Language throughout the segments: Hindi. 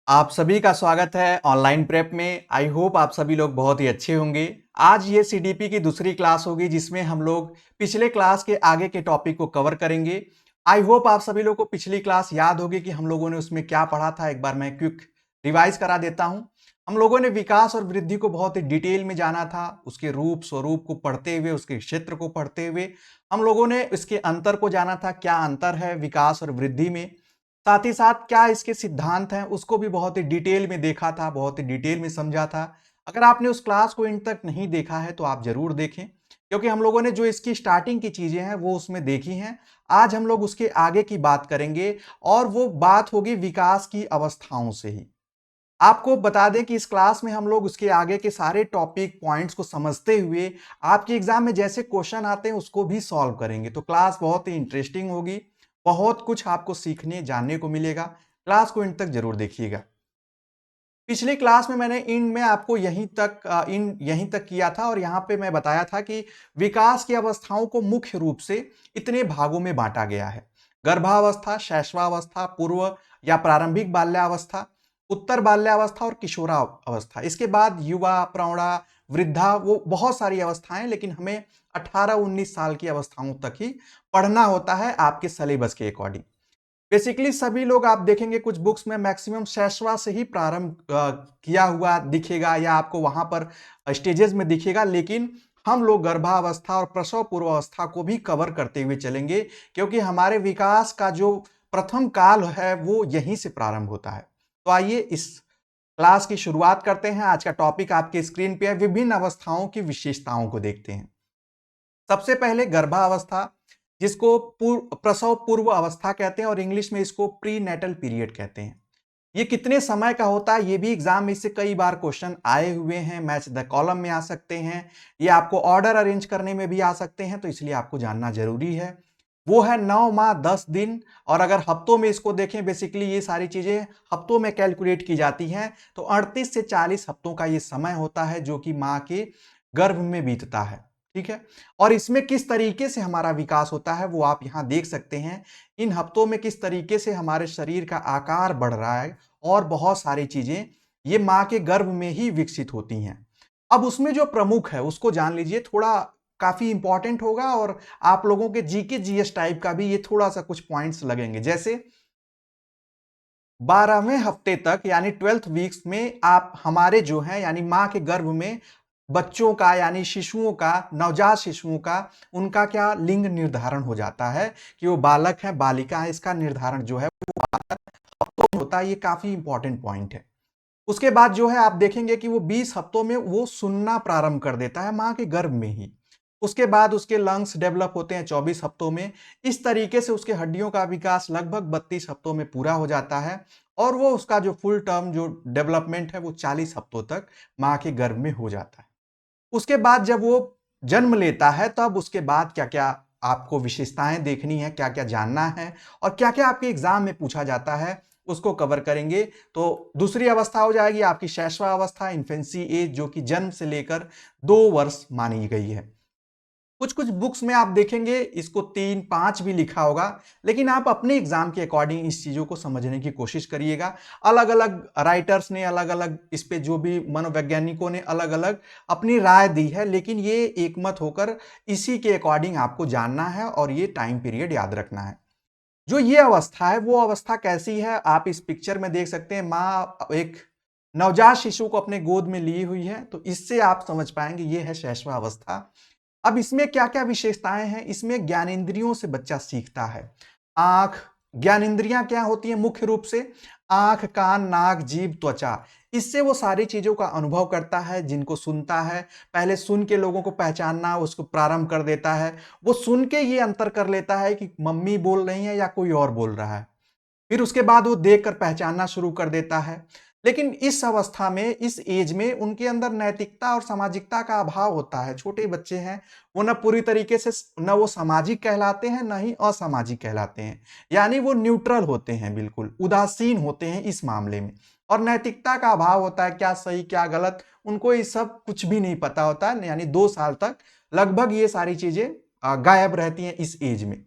आप सभी का स्वागत है ऑनलाइन प्रेप में। आई होप आप सभी लोग बहुत ही अच्छे होंगे। आज ये सीडीपी की दूसरी क्लास होगी जिसमें हम लोग पिछले क्लास के आगे के टॉपिक को कवर करेंगे। आई होप आप सभी लोगों को पिछली क्लास याद होगी कि हम लोगों ने उसमें क्या पढ़ा था। एक बार मैं क्विक रिवाइज करा देता हूं। हम लोगों ने विकास और वृद्धि को बहुत ही डिटेल में जाना था, उसके रूप स्वरूप को पढ़ते हुए, उसके क्षेत्र को पढ़ते हुए हम लोगों ने इसके अंतर को जाना था, क्या अंतर है विकास और वृद्धि में। साथ ही साथ क्या इसके सिद्धांत हैं उसको भी बहुत ही डिटेल में देखा था, बहुत ही डिटेल में समझा था। अगर आपने उस क्लास को इन तक नहीं देखा है तो आप जरूर देखें, क्योंकि हम लोगों ने जो इसकी स्टार्टिंग की चीजें हैं वो उसमें देखी हैं। आज हम लोग उसके आगे की बात करेंगे और वो बात होगी विकास की अवस्थाओं से ही। आपको बता दें कि इस क्लास में हम लोग उसके आगे के सारे टॉपिक पॉइंट्स को समझते हुए आपके एग्जाम में जैसे क्वेश्चन आते हैं उसको भी सॉल्व करेंगे। तो क्लास बहुत ही इंटरेस्टिंग होगी, बहुत कुछ आपको सीखने जानने को मिलेगा। क्लास को इन तक जरूर देखिएगा। पिछली क्लास में मैंने इन में आपको यहीं तक किया था और यहाँ पे मैं बताया था कि विकास की अवस्थाओं को मुख्य रूप से इतने भागों में बांटा गया है। गर्भावस्था, शैशवावस्था, पूर्व या प्रारंभिक बाल्यावस्था, उत्तर बाल्यावस्था और किशोरावस्था। इसके बाद युवा, प्रौढ़ा, वृद्धा, वो बहुत सारी अवस्थाएं, लेकिन हमें 18-19 साल की अवस्थाओं तक ही पढ़ना होता है आपके सिलेबस के अकॉर्डिंग। बेसिकली सभी लोग आप देखेंगे कुछ बुक्स में मैक्सिमम शैशवा से ही प्रारंभ किया हुआ दिखेगा या आपको वहां पर स्टेजेस में दिखेगा, लेकिन हम लोग गर्भावस्था और प्रसव पूर्वावस्था को भी कवर करते हुए चलेंगे, क्योंकि हमारे विकास का जो प्रथम काल है वो यहीं से प्रारंभ होता है। तो आइए इस क्लास की शुरुआत करते हैं। आज का टॉपिक आपके स्क्रीन पे है, विभिन्न अवस्थाओं की विशेषताओं को देखते हैं। सबसे पहले गर्भावस्था, जिसको प्रसव पूर्व अवस्था कहते हैं और इंग्लिश में इसको प्री नेटल पीरियड कहते हैं। ये कितने समय का होता है ये भी एग्जाम में इससे कई बार क्वेश्चन आए हुए हैं। मैच द कॉलम में आ सकते हैं, ये आपको ऑर्डर अरेंज करने में भी आ सकते हैं, तो इसलिए आपको जानना जरूरी है। वो है 9 माह 10 दिन। और अगर हफ्तों में इसको देखें, बेसिकली ये सारी चीजें हफ्तों में कैलकुलेट की जाती हैं, तो 38 से 40 हफ्तों का ये समय होता है जो कि माँ के गर्भ में बीतता है। ठीक है। और इसमें किस तरीके से हमारा विकास होता है वो आप यहां देख सकते हैं। इन हफ्तों में किस तरीके से हमारे शरीर का आकार बढ़ रहा है और बहुत सारी चीजें ये मां के गर्भ में ही विकसित होती हैं। अब उसमें जो प्रमुख है उसको जान लीजिए, थोड़ा काफी इंपॉर्टेंट होगा और आप लोगों के जीके जीएस टाइप का भी ये थोड़ा सा कुछ पॉइंट्स लगेंगे। जैसे 12वें हफ्ते तक यानी 12th वीक्स में आप हमारे जो है यानी मां के गर्भ में बच्चों का यानी शिशुओं का, नवजात शिशुओं का, उनका क्या लिंग निर्धारण हो जाता है कि वो बालक है बालिका है। इसका निर्धारण जो है वो हफ्तों में होता है। ये काफी इंपॉर्टेंट पॉइंट है। उसके बाद जो है आप देखेंगे कि वो 20 हफ्तों में वो सुनना प्रारंभ कर देता है मां के गर्भ में ही। उसके बाद उसके लंग्स डेवलप होते हैं 24 हफ्तों में। इस तरीके से उसके हड्डियों का विकास लगभग 32 हफ्तों में पूरा हो जाता है और वो उसका जो फुल टर्म जो डेवलपमेंट है वो 40 हफ्तों तक मां के गर्भ में हो जाता है। उसके बाद जब वो जन्म लेता है तब उसके बाद क्या क्या आपको विशेषताएं देखनी है, क्या क्या जानना है और क्या क्या आपके एग्जाम में पूछा जाता है उसको कवर करेंगे। तो दूसरी अवस्था हो जाएगी आपकी शैशवा अवस्था, इन्फेंसी एज, जो कि जन्म से लेकर 2 वर्ष मानी गई है। कुछ कुछ बुक्स में आप देखेंगे इसको 3-5 भी लिखा होगा, लेकिन आप अपने एग्जाम के अकॉर्डिंग इस चीजों को समझने की कोशिश करिएगा। अलग अलग राइटर्स ने अलग अलग इस पे, जो भी मनोवैज्ञानिकों ने अलग अलग अपनी राय दी है, लेकिन ये एकमत होकर इसी के अकॉर्डिंग आपको जानना है और ये टाइम पीरियड याद रखना है। जो ये अवस्था है वो अवस्था कैसी है आप इस पिक्चर में देख सकते हैं। माँ एक नवजात शिशु को अपने गोद में ली हुई है, तो इससे आप समझ पाएंगे ये है शैशवा अवस्था। अब इसमें क्या क्या विशेषताएं हैं, इसमें ज्ञानेंद्रियों से बच्चा सीखता है। आंख, ज्ञानेंद्रियां क्या होती हैं मुख्य रूप से? आंख, कान, नाक, जीभ, त्वचा। इससे वो सारी चीजों का अनुभव करता है, जिनको सुनता है। पहले सुन के लोगों को पहचानना उसको प्रारंभ कर देता है। वो सुन के ये अंतर कर लेता है कि मम्मी बोल रही है या कोई और बोल रहा है। फिर उसके बाद वो देखकर पहचानना शुरू कर देता है। लेकिन इस अवस्था में, इस एज में उनके अंदर नैतिकता और सामाजिकता का अभाव होता है। छोटे बच्चे हैं, वो न पूरी तरीके से न वो सामाजिक कहलाते हैं न ही असामाजिक कहलाते हैं। यानी वो न्यूट्रल होते हैं, बिल्कुल उदासीन होते हैं इस मामले में। और नैतिकता का अभाव होता है, क्या सही क्या गलत उनको ये सब कुछ भी नहीं पता होता है। यानी 2 साल तक लगभग ये सारी चीजें गायब रहती हैं इस एज में।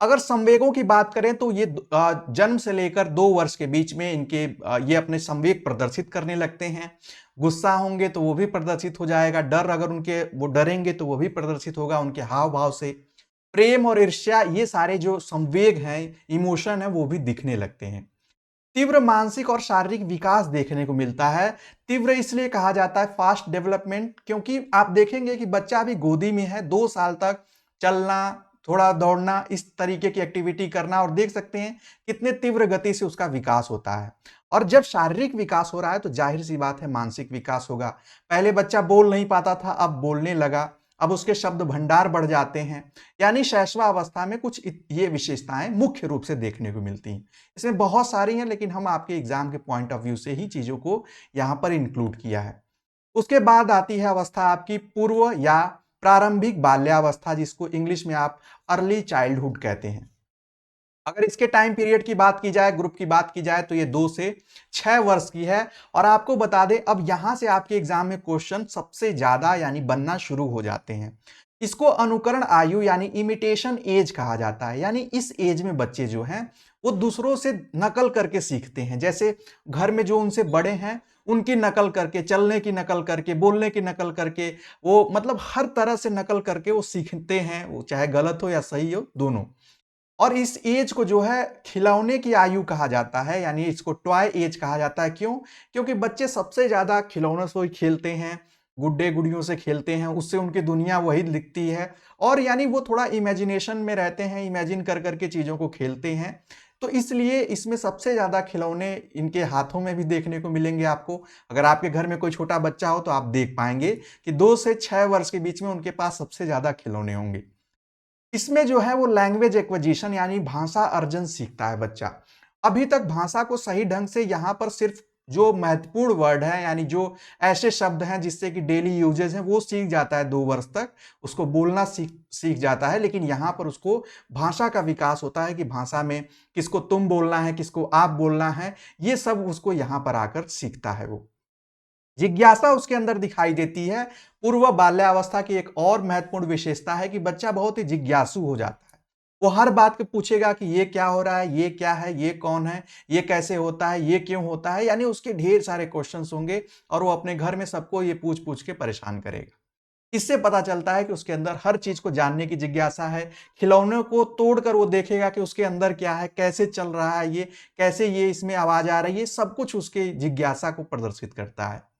अगर संवेगों की बात करें तो ये जन्म से लेकर 2 वर्ष के बीच में इनके ये अपने संवेग प्रदर्शित करने लगते हैं। गुस्सा होंगे तो वो भी प्रदर्शित हो जाएगा, डर अगर उनके वो डरेंगे तो वो भी प्रदर्शित होगा उनके हाव-भाव से। प्रेम और ईर्ष्या ये सारे जो संवेग हैं, इमोशन है वो भी दिखने लगते हैं। तीव्र मानसिक और शारीरिक विकास देखने को मिलता है। तीव्र इसलिए कहा जाता है फास्ट डेवलपमेंट क्योंकि आप देखेंगे कि बच्चा अभी गोदी में है 2 साल तक चलना, थोड़ा दौड़ना, इस तरीके की एक्टिविटी करना और देख सकते हैं कितने तीव्र गति से उसका विकास होता है। और जब शारीरिक विकास हो रहा है तो जाहिर-सी बात है मानसिक विकास होगा। पहले बच्चा बोल नहीं पाता था, अब बोलने लगा, अब उसके शब्द भंडार बढ़ जाते हैं। यानी शैशवा अवस्था में कुछ ये विशेषताएँ मुख्य रूप से देखने को मिलती हैं। इसमें बहुत सारी हैं लेकिन हम आपके एग्जाम के पॉइंट ऑफ व्यू से ही चीजों को यहाँ पर इंक्लूड किया है। उसके बाद आती है अवस्था आपकी पूर्व या प्रारंभिक बाल्यावस्था जिसको इंग्लिश में आप अर्ली चाइल्डहुड कहते हैं। अगर इसके टाइम पीरियड की बात की जाए, ग्रुप की बात की जाए तो ये 2 से 6 वर्ष की है और आपको बता दें अब यहां से आपके एग्जाम में क्वेश्चन सबसे ज्यादा यानी बनना शुरू हो जाते हैं। इसको अनुकरण आयु यानी इमिटेशन एज कहा जाता है। यानी इस एज में बच्चे जो हैं वो दूसरों से नकल करके सीखते हैं। जैसे घर में जो उनसे बड़े हैं उनकी नकल करके, चलने की नकल करके, बोलने की नकल करके, वो मतलब हर तरह से नकल करके वो सीखते हैं, वो चाहे गलत हो या सही हो दोनों। और इस एज को जो है खिलौने की आयु कहा जाता है, यानी इसको टॉय एज कहा जाता है। क्यों? क्योंकि बच्चे सबसे ज्यादा खिलौनों से ही खेलते हैं, गुड्डे गुड़ियों से खेलते हैं, उससे उनकी दुनिया वही दिखती है और यानी वो थोड़ा इमेजिनेशन में रहते हैं, इमेजिन कर करके चीजों को खेलते हैं। तो इसलिए इसमें सबसे ज्यादा खिलौने इनके हाथों में भी देखने को मिलेंगे आपको। अगर आपके घर में कोई छोटा बच्चा हो तो आप देख पाएंगे कि 2 से 6 वर्ष के बीच में उनके पास सबसे ज्यादा खिलौने होंगे। इसमें जो है वो लैंग्वेज एक्विजिशन यानी भाषा अर्जन सीखता है बच्चा। अभी तक भाषा को सही ढंग से यहाँ पर सिर्फ जो महत्वपूर्ण वर्ड है यानी जो ऐसे शब्द हैं जिससे कि डेली यूजेज हैं वो सीख जाता है 2 वर्ष तक, उसको बोलना सीख सीख जाता है। लेकिन यहाँ पर उसको भाषा का विकास होता है कि भाषा में किसको तुम बोलना है, किसको आप बोलना है, ये सब उसको यहाँ पर आकर सीखता है वो। जिज्ञासा उसके अंदर दिखाई देती है। पूर्व बाल्यावस्था की एक और महत्वपूर्ण विशेषता है कि बच्चा बहुत ही जिज्ञासु हो जाता है। वो हर बात को पूछेगा कि ये क्या हो रहा है, ये क्या है, ये कौन है, ये कैसे होता है, ये क्यों होता है, यानी उसके ढेर सारे क्वेश्चंस होंगे और वो अपने घर में सबको ये पूछ-पूछ के परेशान करेगा। इससे पता चलता है कि उसके अंदर हर चीज को जानने की जिज्ञासा है। खिलौनों को तोड़कर वो देखेगा कि उसके अंदर क्या है, कैसे चल रहा है ये, कैसे ये इसमें आवाज आ रही है, सब कुछ उसके जिज्ञासा को प्रदर्शित करता है।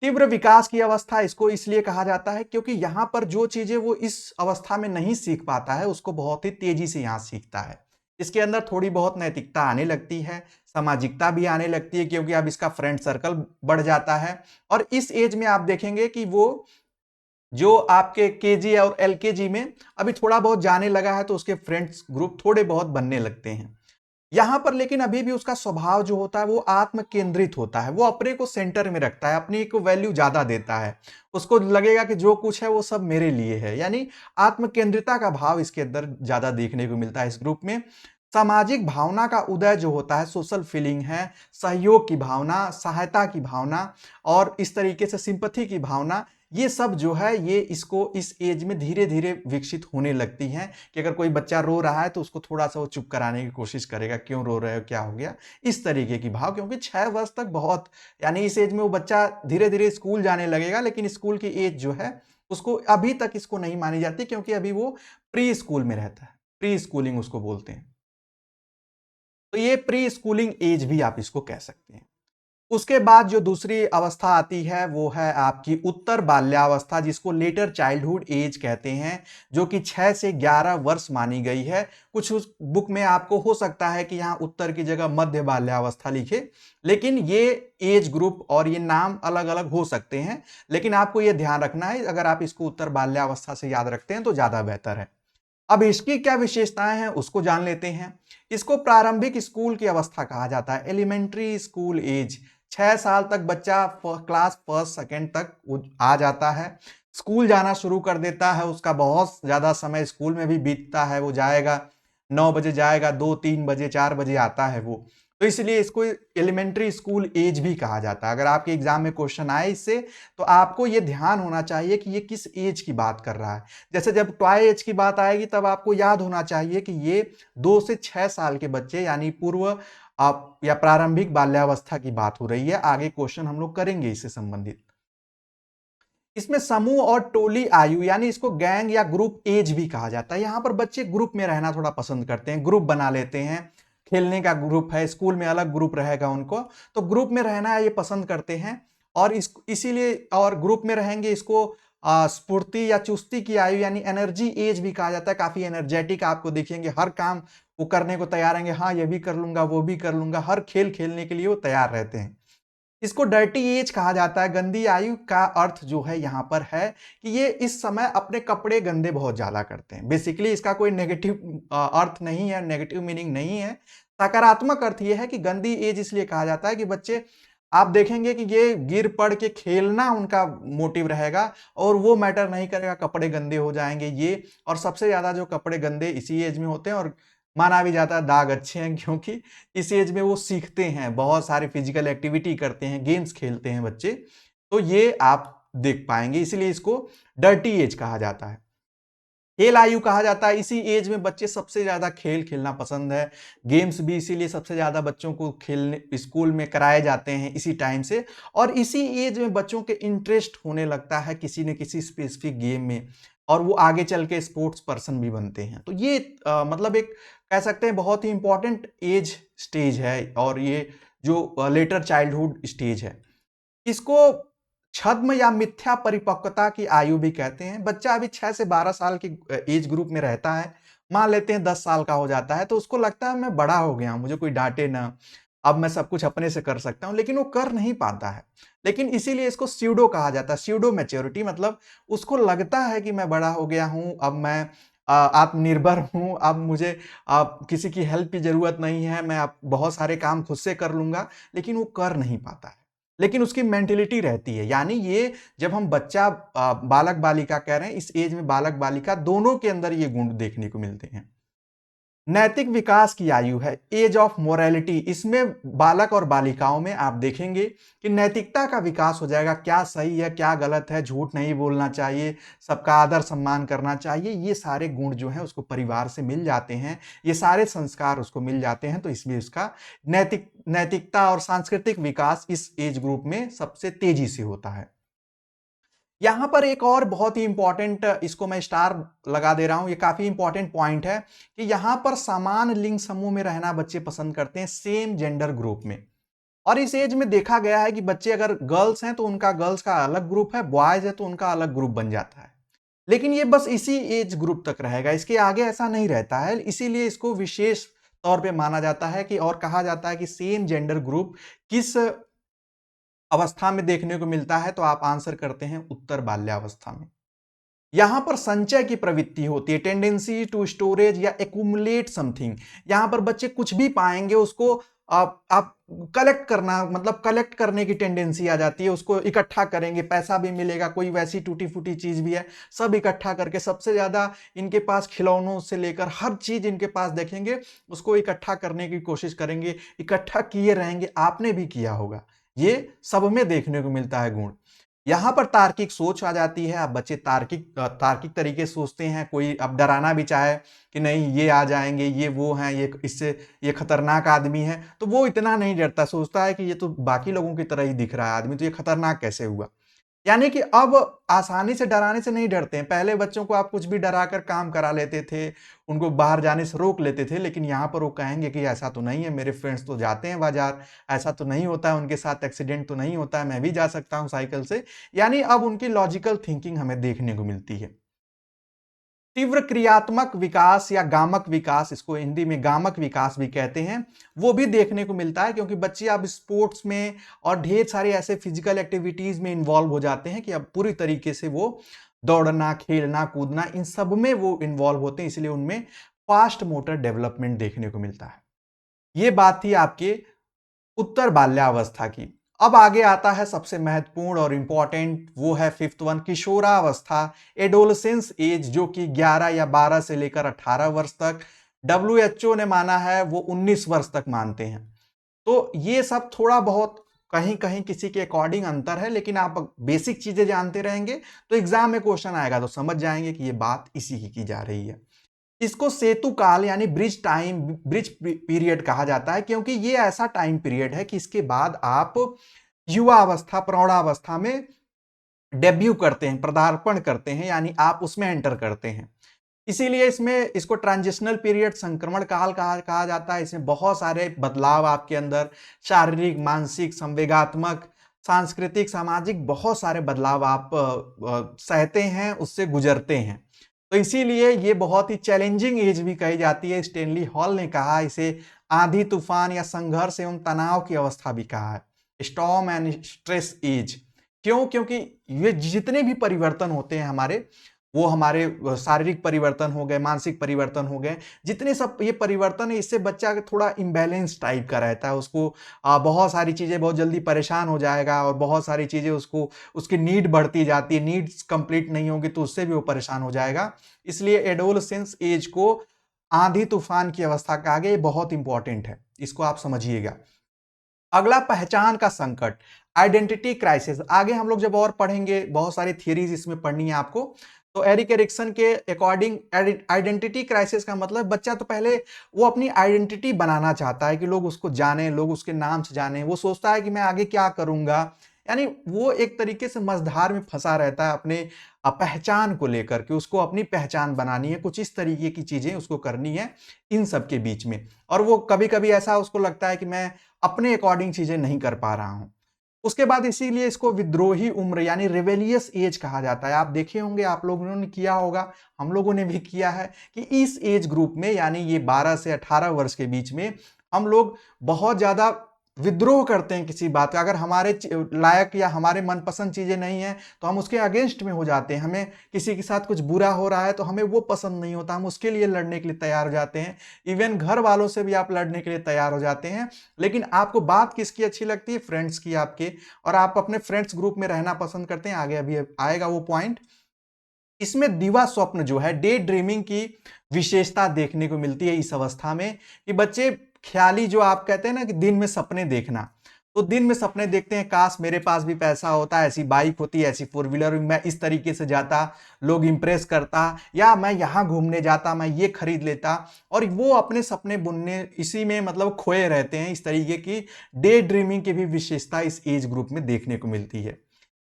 तीव्र विकास की अवस्था इसको इसलिए कहा जाता है क्योंकि यहाँ पर जो चीजें वो इस अवस्था में नहीं सीख पाता है उसको बहुत ही तेजी से यहाँ सीखता है। इसके अंदर थोड़ी बहुत नैतिकता आने लगती है, सामाजिकता भी आने लगती है क्योंकि अब इसका फ्रेंड सर्कल बढ़ जाता है। और इस एज में आप देखेंगे कि वो जो आपके केजी और एलकेजी में अभी थोड़ा बहुत जाने लगा है तो उसके फ्रेंड्स ग्रुप थोड़े बहुत बनने लगते हैं। यहां पर लेकिन अभी भी उसका स्वभाव जो होता है वो आत्म केंद्रित होता है, वो अपने को सेंटर में रखता है, अपनी को वैल्यू ज्यादा देता है। उसको लगेगा कि जो कुछ है वो सब मेरे लिए है, यानी आत्म केंद्रिता का भाव इसके अंदर ज्यादा देखने को मिलता है इस ग्रुप में। सामाजिक भावना का उदय जो होता है, सोशल फीलिंग है, सहयोग की भावना, सहायता की भावना और इस तरीके से सिंपथी की भावना, ये सब जो है ये इसको इस एज में धीरे धीरे विकसित होने लगती हैं कि अगर कोई बच्चा रो रहा है तो उसको थोड़ा सा वो चुप कराने की कोशिश करेगा, क्यों रो रहे हो, क्या हो गया, इस तरीके की भाव। क्योंकि 6 वर्ष तक बहुत, यानी इस एज में वो बच्चा धीरे धीरे स्कूल जाने लगेगा लेकिन स्कूल की एज जो है उसको अभी तक इसको नहीं मानी जाती क्योंकि अभी वो प्री स्कूल में रहता है, प्री स्कूलिंग उसको बोलते हैं। तो ये प्री स्कूलिंग एज भी आप इसको कह सकते हैं। उसके बाद जो दूसरी अवस्था आती है वो है आपकी उत्तर बाल्यावस्था जिसको लेटर चाइल्डहुड एज कहते हैं, जो कि 6 से 11 वर्ष मानी गई है। कुछ उस बुक में आपको हो सकता है कि यहाँ उत्तर की जगह मध्य बाल्यावस्था लिखे, लेकिन ये एज ग्रुप और ये नाम अलग अलग हो सकते हैं। लेकिन आपको ये ध्यान रखना है, अगर आप इसको उत्तर बाल्यावस्था से याद रखते हैं तो ज्यादा बेहतर है। अब इसकी क्या विशेषताएं हैं उसको जान लेते हैं। इसको प्रारंभिक स्कूल की अवस्था कहा जाता है, एलिमेंट्री स्कूल एज। 6 साल तक बच्चा क्लास फर्स्ट सेकेंड तक वो आ जाता है, स्कूल जाना शुरू कर देता है। उसका बहुत ज्यादा समय स्कूल में भी बीतता है, वो जाएगा 9 बजे जाएगा, 2 3 बजे 4 बजे आता है वो। तो इसलिए इसको एलिमेंट्री स्कूल एज भी कहा जाता है। अगर आपके एग्जाम में क्वेश्चन आए इससे, तो आपको ये ध्यान होना चाहिए कि ये किस एज की बात कर रहा है। जैसे जब टॉय एज की बात आएगी तब आपको याद होना चाहिए कि ये 2 से 6 साल के बच्चे यानी पूर्व या प्रारंभिक बाल्यावस्था की बात हो रही है। आगे क्वेश्चन हम लोग करेंगे इससे संबंधित। इसमें समूह और टोली आयु यानी इसको गैंग या ग्रुप एज भी कहा जाता है। यहां पर बच्चे ग्रुप में रहना थोड़ा पसंद करते हैं, ग्रुप बना लेते हैं। खेलने का ग्रुप है, स्कूल में अलग ग्रुप रहेगा उनको, तो ग्रुप में रहना ये पसंद करते हैं। और इसीलिए और ग्रुप में रहेंगे, इसको स्फूर्ति या चुस्ती की आयु यानी एनर्जी एज भी कहा जाता है। काफी एनर्जेटिक आपको दिखेंगे, हर काम वो करने को तैयार रहेंगे, हाँ ये भी कर लूंगा वो भी कर लूंगा, हर खेल खेलने के लिए वो तैयार रहते हैं। इसको डर्टी एज कहा जाता है। गंदी आयु का अर्थ जो है यहां पर है कि ये इस समय अपने कपड़े गंदे बहुत ज्यादा करते हैं। बेसिकली इसका कोई नेगेटिव अर्थ नहीं है, नेगेटिव मीनिंग नहीं है। सकारात्मक अर्थ ये है कि गंदी एज इसलिए कहा जाता है कि बच्चे, आप देखेंगे कि ये गिर पड़ के खेलना उनका मोटिव रहेगा और वो मैटर नहीं करेगा कपड़े गंदे हो जाएंगे ये। और सबसे ज्यादा जो कपड़े गंदे इसी एज में होते हैं, और माना भी जाता है दाग अच्छे हैं, क्योंकि इस एज में वो सीखते हैं, बहुत सारे फिजिकल एक्टिविटी करते हैं, गेम्स खेलते हैं बच्चे। तो ये आप देख पाएंगे, इसीलिए इसको डर्टी एज कहा जाता है। खेल आयु कहा जाता है, इसी एज में बच्चे सबसे ज्यादा खेल खेलना पसंद है। गेम्स भी इसीलिए सबसे ज्यादा बच्चों को खेलने स्कूल में कराए जाते हैं इसी टाइम से। और इसी एज में बच्चों के इंटरेस्ट होने लगता है किसी न किसी स्पेसिफिक गेम में, और वो आगे चल के स्पोर्ट्स पर्सन भी बनते हैं। तो ये मतलब एक कह सकते हैं बहुत ही इंपॉर्टेंट एज स्टेज है, और ये जो लेटर चाइल्डहुड स्टेज है, इसको छद्म या मिथ्या परिपक्वता की आयु भी कहते हैं। बच्चा अभी 6 से 12 साल की एज ग्रुप में रहता है, मान लेते हैं 10 साल का हो जाता है, तो उसको लगता है मैं बड़ा हो गया हूं, मुझे कोई डांटे ना, अब मैं सब कुछ अपने से कर सकता हूं, लेकिन वो कर नहीं पाता है। लेकिन इसीलिए इसको स्यूडो कहा जाता है, स्यूडो मैच्योरिटी, मतलब उसको लगता है कि मैं बड़ा हो गया हूं, अब मैं आत्मनिर्भर हूं, अब मुझे किसी की हेल्प की जरूरत नहीं है, मैं अब बहुत सारे काम खुद से कर लूंगा, लेकिन वो कर नहीं पाता है। लेकिन उसकी मेंटेलिटी रहती है। यानी ये जब हम बच्चा बालक बालिका कह रहे हैं, इस एज में बालक बालिका दोनों के अंदर ये गुण देखने को मिलते हैं। नैतिक विकास की आयु है, एज ऑफ मोरालिटी। इसमें बालक और बालिकाओं में आप देखेंगे कि नैतिकता का विकास हो जाएगा, क्या सही है क्या गलत है, झूठ नहीं बोलना चाहिए, सबका आदर सम्मान करना चाहिए, ये सारे गुण जो हैं उसको परिवार से मिल जाते हैं, ये सारे संस्कार उसको मिल जाते हैं। तो इसलिए उसका नैतिकता और सांस्कृतिक विकास इस एज ग्रुप में सबसे तेजी से होता है। यहां पर एक और बहुत ही इंपॉर्टेंट, इसको मैं स्टार लगा दे रहा हूं, ये काफी इंपॉर्टेंट पॉइंट है कि यहां पर समान लिंग समूह में रहना बच्चे पसंद करते हैं, सेम जेंडर ग्रुप में। और इस एज में देखा गया है कि बच्चे अगर गर्ल्स हैं तो उनका गर्ल्स का अलग ग्रुप है, बॉयज है तो उनका अलग ग्रुप बन जाता है। लेकिन ये बस इसी एज ग्रुप तक रहेगा, इसके आगे ऐसा नहीं रहता है। इसीलिए इसको विशेष तौर पे माना जाता है कि, और कहा जाता है कि सेम जेंडर ग्रुप किस अवस्था में देखने को मिलता है, तो आप आंसर करते हैं उत्तर बाल्यावस्था में। यहां पर संचय की प्रवृत्ति होती है, टेंडेंसी टू स्टोरेज या एक्यूमुलेट समथिंग। यहां पर बच्चे कुछ भी पाएंगे उसको आप कलेक्ट करना, मतलब कलेक्ट करने की टेंडेंसी आ जाती है, उसको इकट्ठा करेंगे, पैसा भी मिलेगा, कोई वैसी टूटी फूटी चीज भी है, सब इकट्ठा करके, सबसे ज्यादा इनके पास खिलौनों से लेकर हर चीज इनके पास देखेंगे, उसको इकट्ठा करने की कोशिश करेंगे, इकट्ठा किए रहेंगे, आपने भी किया होगा। ये सब में देखने को मिलता है गुण। यहां पर तार्किक सोच आ जाती है, अब बच्चे तार्किक तरीके से सोचते हैं। कोई अब डराना भी चाहे कि नहीं ये आ जाएंगे, ये वो हैं, ये इससे ये खतरनाक आदमी है, तो वो इतना नहीं डरता, सोचता है कि ये तो बाकी लोगों की तरह ही दिख रहा है आदमी, तो ये खतरनाक कैसे हुआ। यानी कि अब आसानी से डराने से नहीं डरते हैं। पहले बच्चों को आप कुछ भी डराकर काम करा लेते थे, उनको बाहर जाने से रोक लेते थे, लेकिन यहाँ पर वो कहेंगे कि ऐसा तो नहीं है, मेरे फ्रेंड्स तो जाते हैं बाजार, ऐसा तो नहीं होता है, उनके साथ एक्सीडेंट तो नहीं होता है, मैं भी जा सकता हूँ साइकिल से। यानी अब उनकी लॉजिकल थिंकिंग हमें देखने को मिलती है। तीव्र क्रियात्मक विकास या गामक विकास, इसको हिंदी में गामक विकास भी कहते हैं, वो भी देखने को मिलता है, क्योंकि बच्चे अब स्पोर्ट्स में और ढेर सारे ऐसे फिजिकल एक्टिविटीज में इन्वॉल्व हो जाते हैं कि अब पूरी तरीके से वो दौड़ना, खेलना, कूदना, इन सब में वो इन्वॉल्व होते हैं, इसलिए उनमें फास्ट मोटर डेवलपमेंट देखने को मिलता है। ये बात थी आपके उत्तर बाल्यावस्था की। अब आगे आता है सबसे महत्वपूर्ण और इंपॉर्टेंट, वो है फिफ्थ वन, किशोरावस्था, एडोलसेंस एज, जो कि 11 या 12 से लेकर 18 वर्ष तक। डब्ल्यूएचओ ने माना है वो 19 वर्ष तक मानते हैं। तो ये सब थोड़ा बहुत कहीं कहीं किसी के अकॉर्डिंग अंतर है, लेकिन आप बेसिक चीजें जानते रहेंगे तो एग्जाम में क्वेश्चन आएगा तो समझ जाएंगे कि ये बात इसी की जा रही है। इसको सेतु काल यानी ब्रिज पीरियड कहा जाता है, क्योंकि ये ऐसा टाइम पीरियड है कि इसके बाद आप युवा अवस्था प्रौढ़ावस्था में डेब्यू करते हैं, पदार्पण करते हैं, यानी आप उसमें एंटर करते हैं। इसीलिए इसमें इसको ट्रांजिशनल पीरियड संक्रमण काल कहा जाता है। इसमें बहुत सारे बदलाव आपके अंदर शारीरिक, मानसिक, संवेगात्मक, सांस्कृतिक, सामाजिक बहुत सारे बदलाव आप सहते हैं, उससे गुजरते हैं। तो इसीलिए ये बहुत ही चैलेंजिंग एज भी कही जाती है। स्टेनली हॉल ने कहा इसे आंधी तूफान या संघर्ष एवं तनाव की अवस्था भी कहा है, स्टॉर्म एंड स्ट्रेस एज। क्यों? क्योंकि ये जितने भी परिवर्तन होते हैं हमारे, वो हमारे शारीरिक परिवर्तन हो गए, मानसिक परिवर्तन हो गए, जितने सब ये परिवर्तन है, इससे बच्चा थोड़ा इम्बैलेंस टाइप का रहता है। उसको बहुत सारी चीज़ें बहुत जल्दी परेशान हो जाएगा और बहुत सारी चीज़ें उसको उसकी नीड बढ़ती जाती है, नीड्स कंप्लीट नहीं होगी तो उससे भी वो परेशान हो जाएगा। इसलिए एडोलसेंस एज को आंधी तूफान की अवस्था कहा गया। ये बहुत इंपॉर्टेंट है, इसको आप समझिएगा। अगला पहचान का संकट, आइडेंटिटी क्राइसिस। आगे हम लोग जब और पढ़ेंगे, बहुत सारी थियरीज इसमें पढ़नी है आपको। तो एरिक एरिक्सन के अकॉर्डिंग आइडेंटिटी क्राइसिस का मतलब बच्चा तो पहले वो अपनी आइडेंटिटी बनाना चाहता है कि लोग उसको जाने, लोग उसके नाम से जाने। वो सोचता है कि मैं आगे क्या करूंगा, यानी वो एक तरीके से मझधार में फंसा रहता है अपने पहचान को लेकर के। उसको अपनी पहचान बनानी है, कुछ इस तरीके की चीजें उसको करनी है इन सब के बीच में। और वो कभी कभी ऐसा उसको लगता है कि मैं अपने अकॉर्डिंग चीजें नहीं कर पा रहा हूं। उसके बाद इसीलिए इसको विद्रोही उम्र यानी रिवेलियस एज कहा जाता है। आप देखे होंगे, आप लोगों ने किया होगा, हम लोगों ने भी किया है कि इस एज ग्रुप में यानी ये 12 से 18 वर्ष के बीच में हम लोग बहुत ज्यादा विद्रोह करते हैं किसी बात का। अगर हमारे लायक या हमारे मनपसंद चीजें नहीं है तो हम उसके अगेंस्ट में हो जाते हैं। हमें किसी के साथ कुछ बुरा हो रहा है तो हमें वो पसंद नहीं होता, हम उसके लिए लड़ने के लिए तैयार हो जाते हैं। इवन घर वालों से भी आप लड़ने के लिए तैयार हो जाते हैं। लेकिन आपको बात किसकी अच्छी लगती है? फ्रेंड्स की आपके। और आप अपने फ्रेंड्स ग्रुप में रहना पसंद करते हैं। आगे अभी आएगा वो पॉइंट। इसमें दिवा स्वप्न जो है, डे ड्रीमिंग की विशेषता देखने को मिलती है इस अवस्था में कि बच्चे ख्याली, जो आप कहते हैं ना कि दिन में सपने देखना, तो दिन में सपने देखते हैं, काश मेरे पास भी पैसा होता, ऐसी बाइक होती, ऐसी फोर व्हीलर, मैं इस तरीके से जाता, लोग इंप्रेस करता, या मैं यहां घूमने जाता, मैं ये खरीद लेता। और वो अपने सपने बुनने इसी में मतलब खोए रहते हैं। इस तरीके की डे ड्रीमिंग की भी विशेषता इस एज ग्रुप में देखने को मिलती है।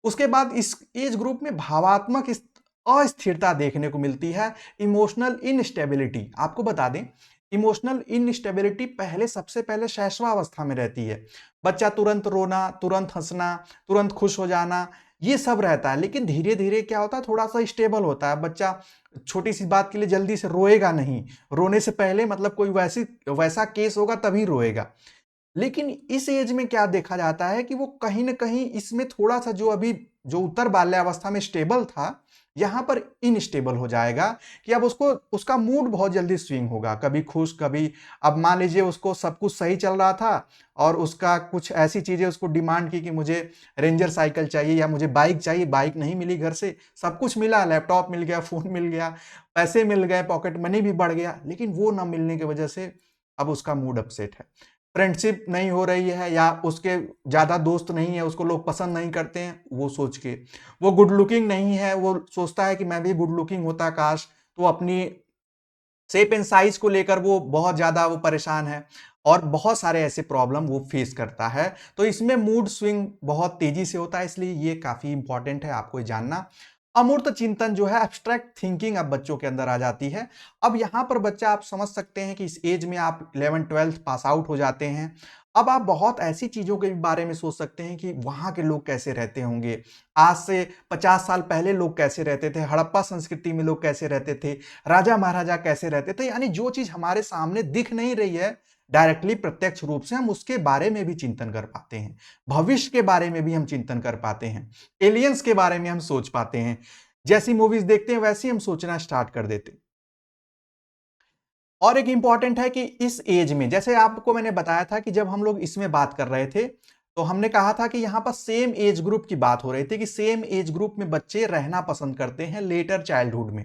उसके बाद इस एज ग्रुप में भावात्मक अस्थिरता देखने को मिलती है, इमोशनल इनस्टेबिलिटी। आपको बता दें, इमोशनल इनस्टेबिलिटी पहले सबसे पहले शैशवावस्था में रहती है। बच्चा तुरंत रोना, तुरंत हंसना, तुरंत खुश हो जाना, ये सब रहता है। लेकिन धीरे धीरे क्या होता है, थोड़ा सा स्टेबल होता है बच्चा। छोटी सी बात के लिए जल्दी से रोएगा नहीं, रोने से पहले मतलब कोई वैसा केस होगा तभी रोएगा। लेकिन इस एज में क्या देखा जाता है कि वो कहीं ना कहीं इसमें थोड़ा सा जो अभी जो उत्तर बाल्यावस्था में स्टेबल था, यहां पर इनस्टेबल हो जाएगा कि अब उसको उसका मूड बहुत जल्दी स्विंग होगा, कभी खुश कभी। अब मान लीजिए उसको सब कुछ सही चल रहा था और उसका कुछ ऐसी चीजें उसको डिमांड की कि मुझे रेंजर साइकिल चाहिए या मुझे बाइक चाहिए, बाइक नहीं मिली, घर से सब कुछ मिला, लैपटॉप मिल गया, फोन मिल गया, पैसे मिल गए, पॉकेट मनी भी बढ़ गया, लेकिन वो ना मिलने की वजह से अब उसका मूड अपसेट है। फ्रेंडशिप नहीं हो रही है या उसके ज्यादा दोस्त नहीं है, उसको लोग पसंद नहीं करते हैं वो सोच के। वो गुड लुकिंग नहीं है, वो सोचता है कि मैं भी गुड लुकिंग होता काश। तो अपनी शेप एंड साइज को लेकर वो बहुत ज्यादा वो परेशान है और बहुत सारे ऐसे प्रॉब्लम वो फेस करता है। तो इसमें मूड स्विंग बहुत तेजी से होता है, इसलिए ये काफी इंपॉर्टेंट है आपको जानना। अमूर्त चिंतन जो है, एब्स्ट्रैक्ट थिंकिंग अब बच्चों के अंदर आ जाती है। अब यहां पर बच्चा, आप समझ सकते हैं कि इस एज में आप 11th-12th पास आउट हो जाते हैं। अब आप बहुत ऐसी चीजों के बारे में सोच सकते हैं कि वहां के लोग कैसे रहते होंगे, आज से 50 साल पहले लोग कैसे रहते थे, हड़प्पा संस्कृति में लोग कैसे रहते थे, राजा महाराजा कैसे रहते थे। यानी जो चीज हमारे सामने दिख नहीं रही है डायरेक्टली, प्रत्यक्ष रूप से, हम उसके बारे में भी चिंतन कर पाते हैं। भविष्य के बारे में भी हम चिंतन कर पाते हैं, एलियंस के बारे में हम सोच पाते हैं। जैसी मूवीज देखते हैं वैसी हम सोचना स्टार्ट कर देते हैं। और एक इंपॉर्टेंट है कि इस एज में, जैसे आपको मैंने बताया था कि जब हम लोग इसमें बात कर रहे थे तो हमने कहा था कि यहां पर सेम एज ग्रुप की बात हो रही थी कि सेम एज ग्रुप में बच्चे रहना पसंद करते हैं लेटर चाइल्डहुड में।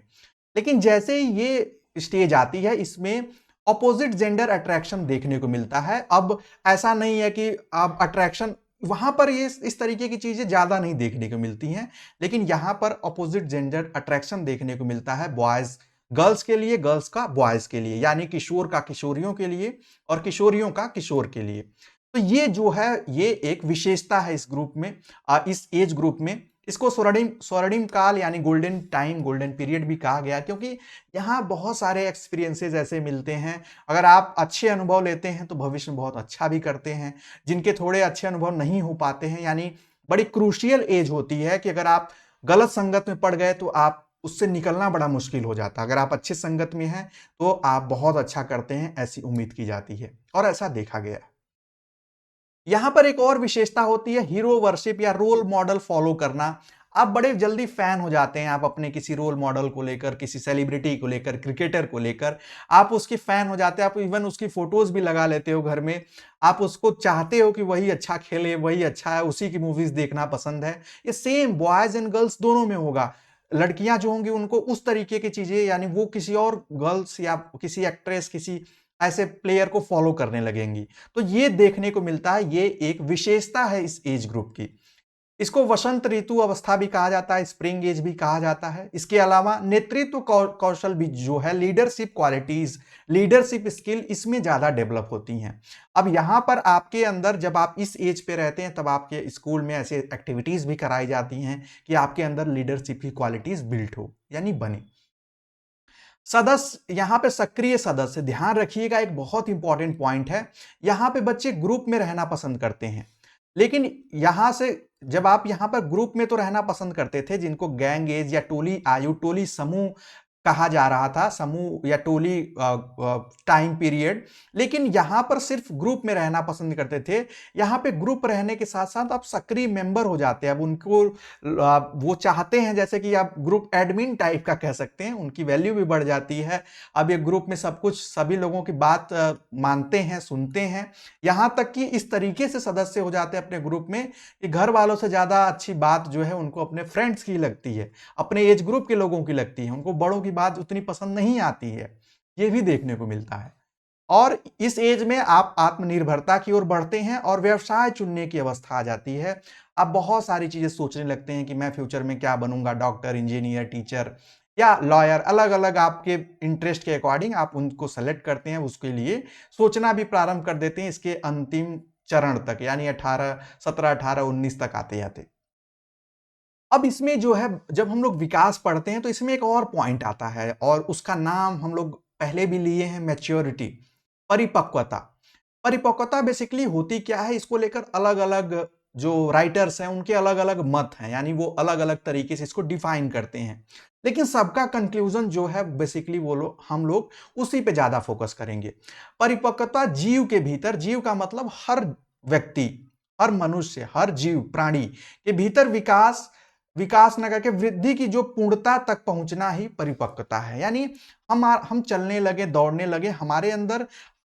लेकिन जैसे ही ये स्टेज आती है, इसमें ऑपोजिट जेंडर अट्रैक्शन देखने को मिलता है। अब ऐसा नहीं है कि अब अट्रैक्शन वहां पर ये इस तरीके की चीजें ज्यादा नहीं देखने को मिलती हैं, लेकिन यहां पर ऑपोजिट जेंडर अट्रैक्शन देखने को मिलता है। बॉयज गर्ल्स के लिए, गर्ल्स का बॉयज के लिए, यानी किशोर का किशोरियों के लिए और किशोरियों का किशोर के लिए। तो ये जो है ये एक विशेषता है इस ग्रुप में, इस एज ग्रुप में। इसको स्वर्णिम स्वर्णिम काल यानी गोल्डन टाइम, गोल्डन पीरियड भी कहा गया, क्योंकि यहाँ बहुत सारे एक्सपीरियंसेस ऐसे मिलते हैं। अगर आप अच्छे अनुभव लेते हैं तो भविष्य में बहुत अच्छा भी करते हैं। जिनके थोड़े अच्छे अनुभव नहीं हो पाते हैं, यानी बड़ी क्रूशियल एज होती है कि अगर आप गलत संगत में पड़ गए तो आप उससे निकलना बड़ा मुश्किल हो जाता है। अगर आप अच्छे संगत में हैं तो आप बहुत अच्छा करते हैं, ऐसी उम्मीद की जाती है और ऐसा देखा गया है। यहां पर एक और विशेषता होती है हीरो वर्शिप या रोल मॉडल फॉलो करना। आप बड़े जल्दी फैन हो जाते हैं, आप अपने किसी रोल मॉडल को लेकर, किसी सेलिब्रिटी को लेकर, क्रिकेटर को लेकर आप उसके फैन हो जाते हैं। आप इवन उसकी फोटोज भी लगा लेते हो घर में। आप उसको चाहते हो कि वही अच्छा खेले, वही अच्छा है, उसी की मूवीज देखना पसंद है। ये सेम बॉयज एंड गर्ल्स दोनों में होगा। लड़कियां जो होंगी उनको उस तरीके की चीजें, यानी वो किसी और गर्ल्स या किसी एक्ट्रेस, किसी ऐसे प्लेयर को फॉलो करने लगेंगी। तो ये देखने को मिलता है, ये एक विशेषता है इस एज ग्रुप की। इसको वसंत ऋतु अवस्था भी कहा जाता है, स्प्रिंग एज भी कहा जाता है। इसके अलावा नेतृत्व कौशल भी जो है, लीडरशिप क्वालिटीज, लीडरशिप स्किल इसमें ज्यादा डेवलप होती हैं। अब यहां पर आपके अंदर जब आप इस एज पे रहते हैं तब आपके स्कूल में ऐसे एक्टिविटीज भी कराई जाती हैं कि आपके अंदर लीडरशिप की क्वालिटीज बिल्ट हो, यानी बने। सदस्य, यहां पे सक्रिय सदस्य, ध्यान रखिएगा एक बहुत इंपॉर्टेंट पॉइंट है। यहां पे बच्चे ग्रुप में रहना पसंद करते हैं, लेकिन यहां से जब आप यहां पर ग्रुप में तो रहना पसंद करते थे, जिनको गैंग एज या टोली आयु, टोली समूह कहा जा रहा था, समूह या टोली टाइम पीरियड। लेकिन यहां पर सिर्फ ग्रुप में रहना पसंद करते थे। यहां पे ग्रुप रहने के साथ साथ आप सक्रिय मेंबर हो जाते हैं। अब उनको वो चाहते हैं, जैसे कि आप ग्रुप एडमिन टाइप का कह सकते हैं, उनकी वैल्यू भी बढ़ जाती है। अब ये ग्रुप में सब कुछ, सभी लोगों की बात मानते हैं, सुनते हैं। यहां तक कि इस तरीके से सदस्य हो जाते हैं अपने ग्रुप में कि घर वालों से ज्यादा अच्छी बात जो है उनको अपने फ्रेंड्स की लगती है, अपने एज ग्रुप के लोगों की लगती है। उनको बड़ों की बात उतनी पसंद नहीं आती है। ये भी देखने को मिलता है। और इस एज में आप आत्मनिर्भरता की ओर बढ़ते हैं और व्यवसाय चुनने की अवस्था आ जाती है। आप बहुत सारी चीजें सोचने लगते हैं कि मैं फ्यूचर में क्या बनूंगा, डॉक्टर, इंजीनियर, टीचर या लॉयर। अलग अलग आपके इंटरेस्ट के अकॉर्डिंग आप उनको सेलेक्ट करते हैं, उसके लिए सोचना भी प्रारंभ कर देते हैं इसके अंतिम चरण तक, यानी 18, 17, 18, 19 तक आते आते। अब इसमें जो है जब हम लोग विकास पढ़ते हैं तो इसमें एक और पॉइंट आता है और उसका नाम हम लोग पहले भी लिए हैं, मैच्योरिटी, परिपक्वता। परिपक्वता बेसिकली होती क्या है, इसको लेकर अलग अलग जो राइटर्स हैं उनके अलग अलग मत हैं, यानी वो अलग अलग तरीके से इसको डिफाइन करते हैं। लेकिन सबका कंक्लूजन जो है बेसिकली वो लोग, हम लोग उसी पे ज्यादा फोकस करेंगे। परिपक्वता जीव के भीतर, जीव का मतलब हर व्यक्ति, हर मनुष्य, हर जीव प्राणी के भीतर विकास, विकास न करके वृद्धि की जो पूर्णता तक पहुंचना ही परिपक्वता है। यानी हम चलने लगे, दौड़ने लगे, हमारे अंदर,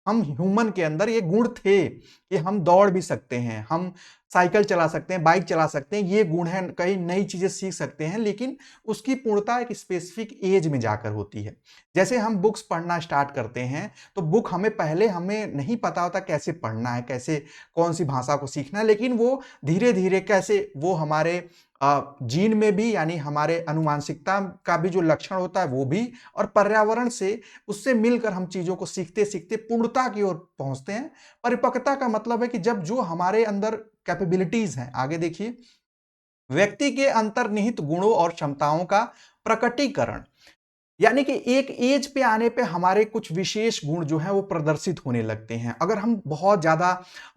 हम ह्यूमन के अंदर ये गुण थे कि हम दौड़ भी सकते हैं, हम साइकिल चला सकते हैं, बाइक चला सकते हैं, ये गुण है, कई नई चीजें सीख सकते हैं। लेकिन उसकी पूर्णता एक स्पेसिफिक एज में जाकर होती है। जैसे हम बुक्स पढ़ना स्टार्ट करते हैं तो बुक हमें पहले, हमें नहीं पता होता कैसे पढ़ना है, कैसे कौन सी भाषा को सीखना है, लेकिन वो धीरे धीरे कैसे वो हमारे जीन में भी, यानी हमारे अनुवांशिकता का भी जो लक्षण होता है वो भी, और पर्यावरण से, उससे मिलकर हम चीजों को सीखते सीखते पूर्णता की ओर पहुंचते हैं। परिपक्वता का मतलब है कि जब जो हमारे अंदर कैपेबिलिटीज हैं, आगे देखिए, व्यक्ति के अंतर्निहित गुणों और क्षमताओं का प्रकटीकरण, यानी कि एक एज पे आने पे हमारे कुछ विशेष गुण जो हैं वो प्रदर्शित होने लगते हैं। अगर हम बहुत ज़्यादा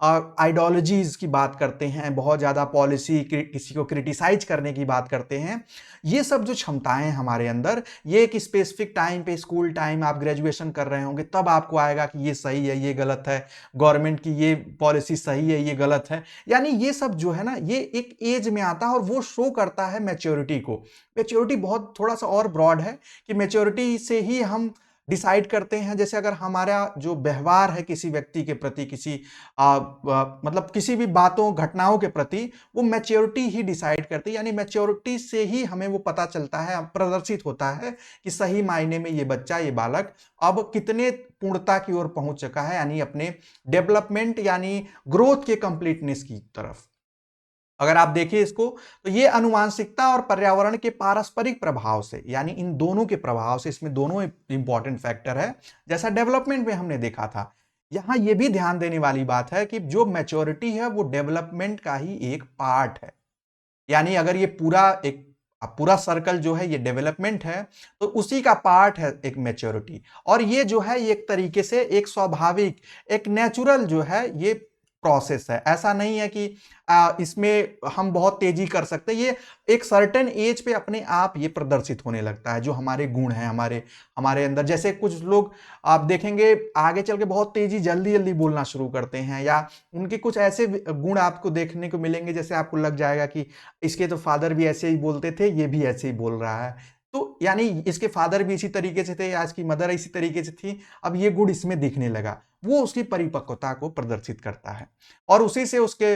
आइडियोलॉजीज की बात करते हैं, बहुत ज़्यादा पॉलिसी, किसी को क्रिटिसाइज करने की बात करते हैं, ये सब जो क्षमताएं हैं हमारे अंदर, ये एक स्पेसिफिक टाइम पे, स्कूल टाइम, आप ग्रेजुएशन कर रहे होंगे तब आपको आएगा कि ये सही है, ये गलत है, गवर्नमेंट की ये पॉलिसी सही है, ये गलत है। यानी ये सब जो है ना, ये एक एज में आता है और वो शो करता है मैच्योरिटी को। मैच्योरिटी बहुत थोड़ा सा और ब्रॉड है कि मैच्योरिटी से ही हम डिसाइड करते हैं। जैसे अगर हमारा जो व्यवहार है किसी व्यक्ति के प्रति, मतलब किसी भी बातों घटनाओं के प्रति, वो मैच्योरिटी ही डिसाइड करती है। यानी मैच्योरिटी से ही हमें वो पता चलता है, प्रदर्शित होता है कि सही मायने में ये बच्चा, ये बालक अब कितने पूर्णता की ओर पहुंच चुका है, यानी अपने डेवलपमेंट यानी ग्रोथ के कंप्लीटनेस की तरफ। अगर आप देखिए इसको, तो ये अनुवांशिकता और पर्यावरण के पारस्परिक प्रभाव से, यानी इन दोनों के प्रभाव से, इसमें दोनों इंपॉर्टेंट फैक्टर है। जैसा डेवलपमेंट में हमने देखा था, यहां ये भी ध्यान देने वाली बात है कि जो मैच्योरिटी है वो डेवलपमेंट का ही एक पार्ट है। यानी अगर ये पूरा सर्कल जो है ये डेवलपमेंट है, तो उसी का पार्ट है एक मैच्योरिटी। और ये जो है ये एक तरीके से एक स्वाभाविक, एक नेचुरल जो है ये प्रोसेस है। ऐसा नहीं है कि इसमें हम बहुत तेजी कर सकते हैं। ये एक सर्टेन एज पे अपने आप ये प्रदर्शित होने लगता है, जो हमारे गुण हैं हमारे हमारे अंदर। जैसे कुछ लोग आप देखेंगे आगे चल के बहुत तेजी जल्दी जल्दी बोलना शुरू करते हैं, या उनके कुछ ऐसे गुण आपको देखने को मिलेंगे, जैसे आपको लग जाएगा कि इसके तो फादर भी ऐसे ही बोलते थे, ये भी ऐसे ही बोल रहा है। तो यानी इसके फादर भी इसी तरीके से थे, या इसकी मदर इसी तरीके से थी, अब ये गुण इसमें दिखने लगा। वो उसकी परिपक्वता को प्रदर्शित करता है, और उसी से उसके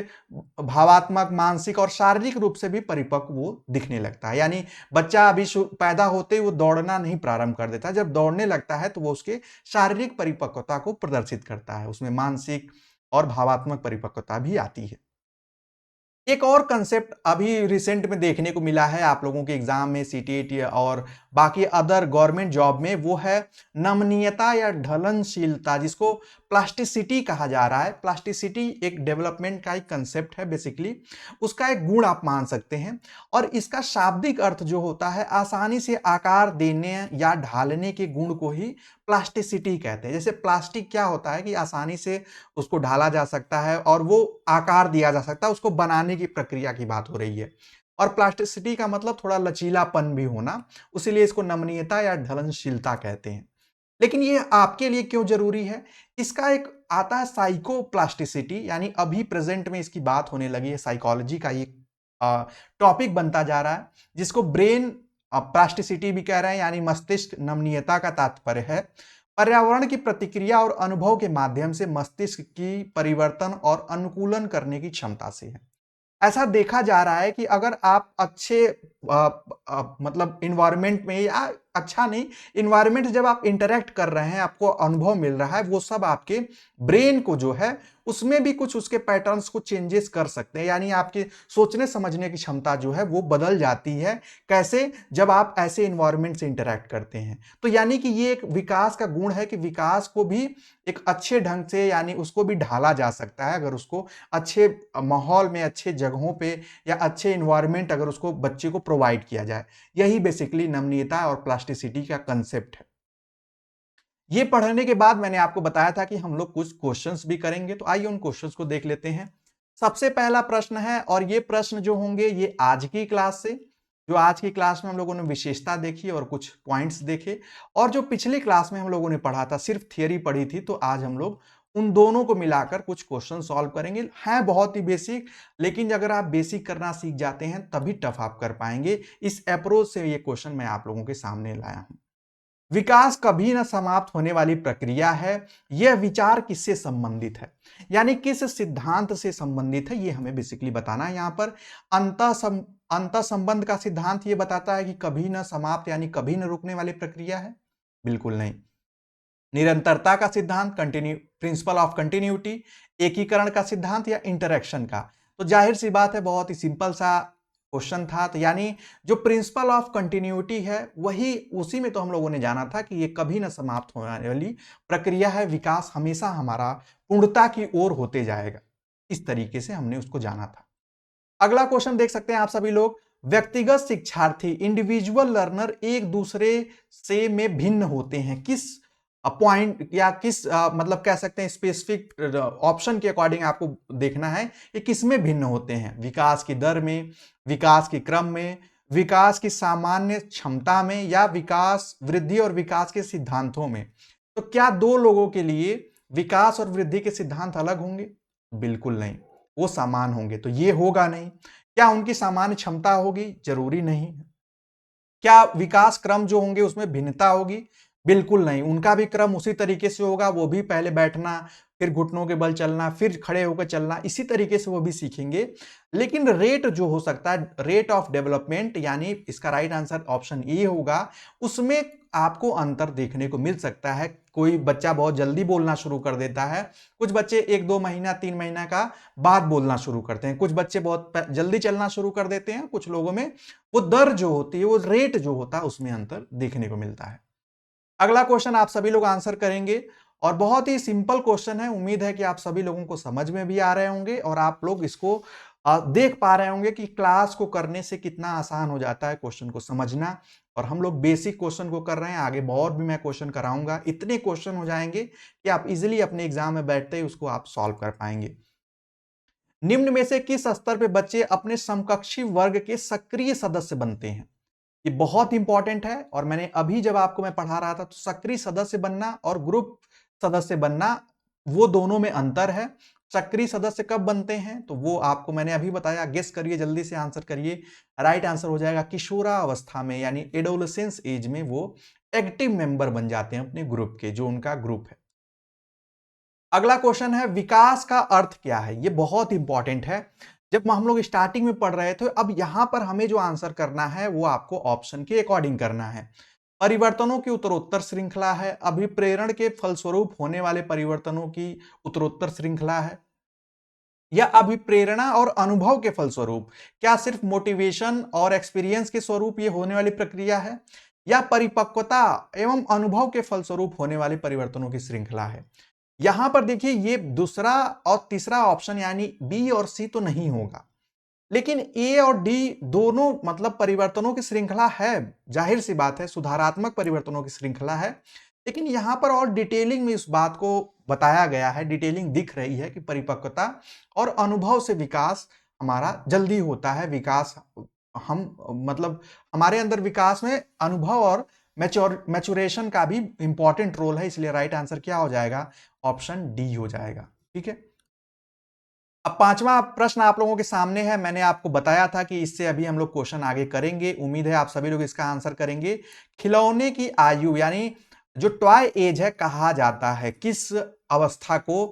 भावात्मक, मानसिक और शारीरिक रूप से भी परिपक्व वो दिखने लगता है। यानी बच्चा अभी पैदा होते ही वो दौड़ना नहीं प्रारंभ कर देता। जब दौड़ने लगता है तो वो उसके शारीरिक परिपक्वता को प्रदर्शित करता है, उसमें मानसिक और भावात्मक परिपक्वता भी आती है। एक और कंसेप्ट अभी रिसेंट में देखने को मिला है आप लोगों के एग्जाम में, सीटीईटी और बाकी अदर गवर्नमेंट जॉब में, वो है नमनीयता या ढलनशीलता, जिसको प्लास्टिसिटी कहा जा रहा है। प्लास्टिसिटी एक डेवलपमेंट का एक कंसेप्ट है बेसिकली, उसका एक गुण आप मान सकते हैं। और इसका शाब्दिक अर्थ जो होता है, आसानी से आकार देने या ढालने के गुण को ही प्लास्टिसिटी कहते हैं। जैसे प्लास्टिक क्या होता है कि आसानी से उसको ढाला जा सकता है और वो आकार दिया जा सकता है, उसको बनाने की प्रक्रिया की बात हो रही है। और प्लास्टिसिटी का मतलब थोड़ा लचीलापन भी होना, उसीलिए इसको नमनीयता या ढलनशीलता कहते हैं। लेकिन ये आपके लिए क्यों जरूरी है? इसका एक आता है साइकोप्लास्टिसिटी, यानी अभी प्रेजेंट में इसकी बात होने लगी है, साइकोलॉजी का ये टॉपिक बनता जा रहा है, जिसको ब्रेन प्लास्टिसिटी भी कह रहे हैं। यानी मस्तिष्क नमनीयता का तात्पर्य है पर्यावरण की प्रतिक्रिया और अनुभव के माध्यम से मस्तिष्क की परिवर्तन और अनुकूलन करने की क्षमता से है। ऐसा देखा जा रहा है कि अगर आप अच्छे मतलब इन्वायरमेंट में, या अच्छा नहीं, इन्वायरमेंट जब आप इंटरेक्ट कर रहे हैं, आपको अनुभव मिल रहा है, वो सब आपके ब्रेन को जो है उसमें भी कुछ उसके पैटर्न्स को चेंजेस कर सकते हैं। यानी आपके सोचने समझने की क्षमता जो है वो बदल जाती है। कैसे? जब आप ऐसे इन्वायरमेंट से इंटरेक्ट करते हैं। तो यानी कि ये एक विकास का गुण है कि विकास को भी एक अच्छे ढंग से, यानी उसको भी ढाला जा सकता है, अगर उसको अच्छे माहौल में, अच्छे जगहों पे या अच्छे इन्वायरमेंट अगर उसको बच्चे को प्रोवाइड किया जाए। यही बेसिकली नमनीयता और प्लास्टिसिटी का कंसेप्ट है। ये पढ़ने के बाद मैंने आपको बताया था कि हम लोग कुछ क्वेश्चंस भी करेंगे, तो आइए उन क्वेश्चंस को देख लेते हैं। सबसे पहला प्रश्न है, और ये प्रश्न जो होंगे ये आज की क्लास से, जो आज की क्लास में हम लोगों ने विशेषता देखी और कुछ पॉइंट्स देखे, और जो पिछली क्लास में हम लोगों ने पढ़ा था, सिर्फ थियरी पढ़ी थी, तो आज हम लोग उन दोनों को मिलाकर कुछ क्वेश्चन सॉल्व करेंगे। हैं बहुत ही बेसिक, लेकिन अगर आप बेसिक करना सीख जाते हैं तभी टफ आप कर पाएंगे। इस अप्रोच से ये क्वेश्चन मैं आप लोगों के सामने लाया हूं। विकास कभी न समाप्त होने वाली प्रक्रिया है। यह विचार किससे संबंधित है, यानी किस सिद्धांत से संबंधित है, यह हमें बेसिकली बताना है। यहां पर अंतः संबंध का सिद्धांत यह बताता है कि कभी न समाप्त यानी कभी न रुकने वाली प्रक्रिया है, बिल्कुल नहीं। निरंतरता का सिद्धांत, प्रिंसिपल ऑफ कंटिन्यूटी, एकीकरण का सिद्धांत या इंटरेक्शन का। तो जाहिर सी बात है, बहुत ही सिंपल सा क्वेश्चन था। तो यानी जो प्रिंसिपल ऑफ कंटिन्यूटी है, वही उसी में तो हम लोगों ने जाना था कि ये कभी ना समाप्त होने वाली प्रक्रिया है, विकास हमेशा हमारा पूर्णता की ओर होते जाएगा, इस तरीके से हमने उसको जाना था। अगला क्वेश्चन देख सकते हैं आप सभी लोग। व्यक्तिगत शिक्षार्थी, इंडिविजुअल लर्नर एक दूसरे से में भिन्न होते हैं किस पॉइंट, या किस मतलब कह सकते हैं स्पेसिफिक ऑप्शन के अकॉर्डिंग आपको देखना है कि किस में भिन्न होते हैं। विकास की दर में, विकास के क्रम में, विकास की सामान्य क्षमता में, या विकास वृद्धि और विकास के सिद्धांतों में। तो क्या दो लोगों के लिए विकास और वृद्धि के सिद्धांत अलग होंगे? बिल्कुल नहीं, वो समान होंगे। तो ये होगा नहीं। क्या उनकी सामान्य क्षमता होगी? जरूरी नहीं। क्या विकास क्रम जो होंगे उसमें भिन्नता होगी? बिल्कुल नहीं, उनका भी क्रम उसी तरीके से होगा, वो भी पहले बैठना, फिर घुटनों के बल चलना, फिर खड़े होकर चलना, इसी तरीके से वो भी सीखेंगे। लेकिन रेट जो हो सकता है, रेट ऑफ डेवलपमेंट यानी इसका राइट आंसर ऑप्शन ए होगा, उसमें आपको अंतर देखने को मिल सकता है। कोई बच्चा बहुत जल्दी बोलना शुरू कर देता है, कुछ बच्चे 1-2 महीना, 3 महीना का बाद बोलना शुरू करते हैं, कुछ बच्चे बहुत जल्दी चलना शुरू कर देते हैं, कुछ लोगों में वो दर जो होती है, वो रेट जो होता है, उसमें अंतर देखने को मिलता है। अगला क्वेश्चन आप सभी लोग आंसर करेंगे और बहुत ही सिंपल क्वेश्चन है। उम्मीद है कि आप सभी लोगों को समझ में भी आ रहे होंगे और आप लोग इसको देख पा रहे होंगे कि क्लास को करने से कितना आसान हो जाता है क्वेश्चन को समझना। और हम लोग बेसिक क्वेश्चन को कर रहे हैं, आगे और भी मैं क्वेश्चन कराऊंगा, इतने क्वेश्चन हो जाएंगे कि आप इजिली अपने एग्जाम में बैठते ही उसको आप सॉल्व कर पाएंगे। निम्न में से किस स्तर पे बच्चे अपने समकक्षी वर्ग के सक्रिय सदस्य बनते हैं? ये बहुत इंपॉर्टेंट है और मैंने अभी जब आपको मैं पढ़ा रहा था तो सक्रिय सदस्य बनना और ग्रुप सदस्य बनना, वो दोनों में अंतर है। सक्रिय सदस्य कब बनते हैं तो वो आपको मैंने अभी बताया, गेस करिए, जल्दी से आंसर करिए। राइट आंसर हो जाएगा किशोरावस्था में, यानी एडोलेसेंस एज में वो एक्टिव मेंबर बन जाते हैं अपने ग्रुप के, जो उनका ग्रुप है। अगला क्वेश्चन है, विकास का अर्थ क्या है? ये बहुत इंपॉर्टेंट है। जब हम लोग स्टार्टिंग में पढ़ रहे थे, अब यहां पर हमें जो आंसर करना है वो आपको ऑप्शन के अकॉर्डिंग करना है। परिवर्तनों की उत्तरोत्तर श्रृंखला है, अभिप्रेरण के फलस्वरूप होने वाले परिवर्तनों की उत्तरोत्तर श्रृंखला है, या अभिप्रेरणा और अनुभव के फलस्वरूप, क्या सिर्फ मोटिवेशन और एक्सपीरियंस के स्वरूप ये होने वाली प्रक्रिया है, या परिपक्वता एवं अनुभव के फलस्वरूप होने वाले परिवर्तनों की श्रृंखला है? यहां पर देखिए, ये दूसरा और तीसरा ऑप्शन यानी बी और सी तो नहीं होगा, लेकिन ए और डी दोनों मतलब परिवर्तनों की श्रृंखला है। जाहिर सी बात है, सुधारात्मक परिवर्तनों की श्रृंखला है। लेकिन यहां पर और डिटेलिंग में इस बात को बताया गया है, डिटेलिंग दिख रही है कि परिपक्वता और अनुभव से विकास हमारा जल्दी होता है। विकास हम मतलब हमारे अंदर विकास में अनुभव और मैच्योरेशन का भी इंपॉर्टेंट रोल है, इसलिए राइट आंसर क्या हो जाएगा? ऑप्शन डी हो जाएगा। ठीक है, अब पांचवा प्रश्न आप लोगों के सामने है। मैंने आपको बताया था कि इससे अभी हम लोग क्वेश्चन आगे करेंगे, उम्मीद है आप सभी लोग इसका आंसर करेंगे। खिलौने की आयु यानी जो टॉय एज है, कहा जाता है किस अवस्था को?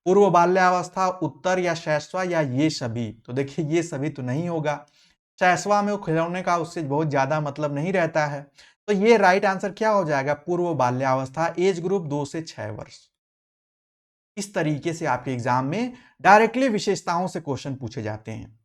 पूर्व बाल्यावस्था, उत्तर या शैशवा, या ये सभी? तो देखिए, ये सभी तो नहीं होगा। शैशवा में वो खिलौने का उससे बहुत ज्यादा मतलब नहीं रहता है, तो ये राइट आंसर क्या हो जाएगा? पूर्व बाल्यावस्था, एज ग्रुप 2 से 6 वर्ष। इस तरीके से आपके एग्जाम में डायरेक्टली विशेषताओं से क्वेश्चन पूछे जाते हैं।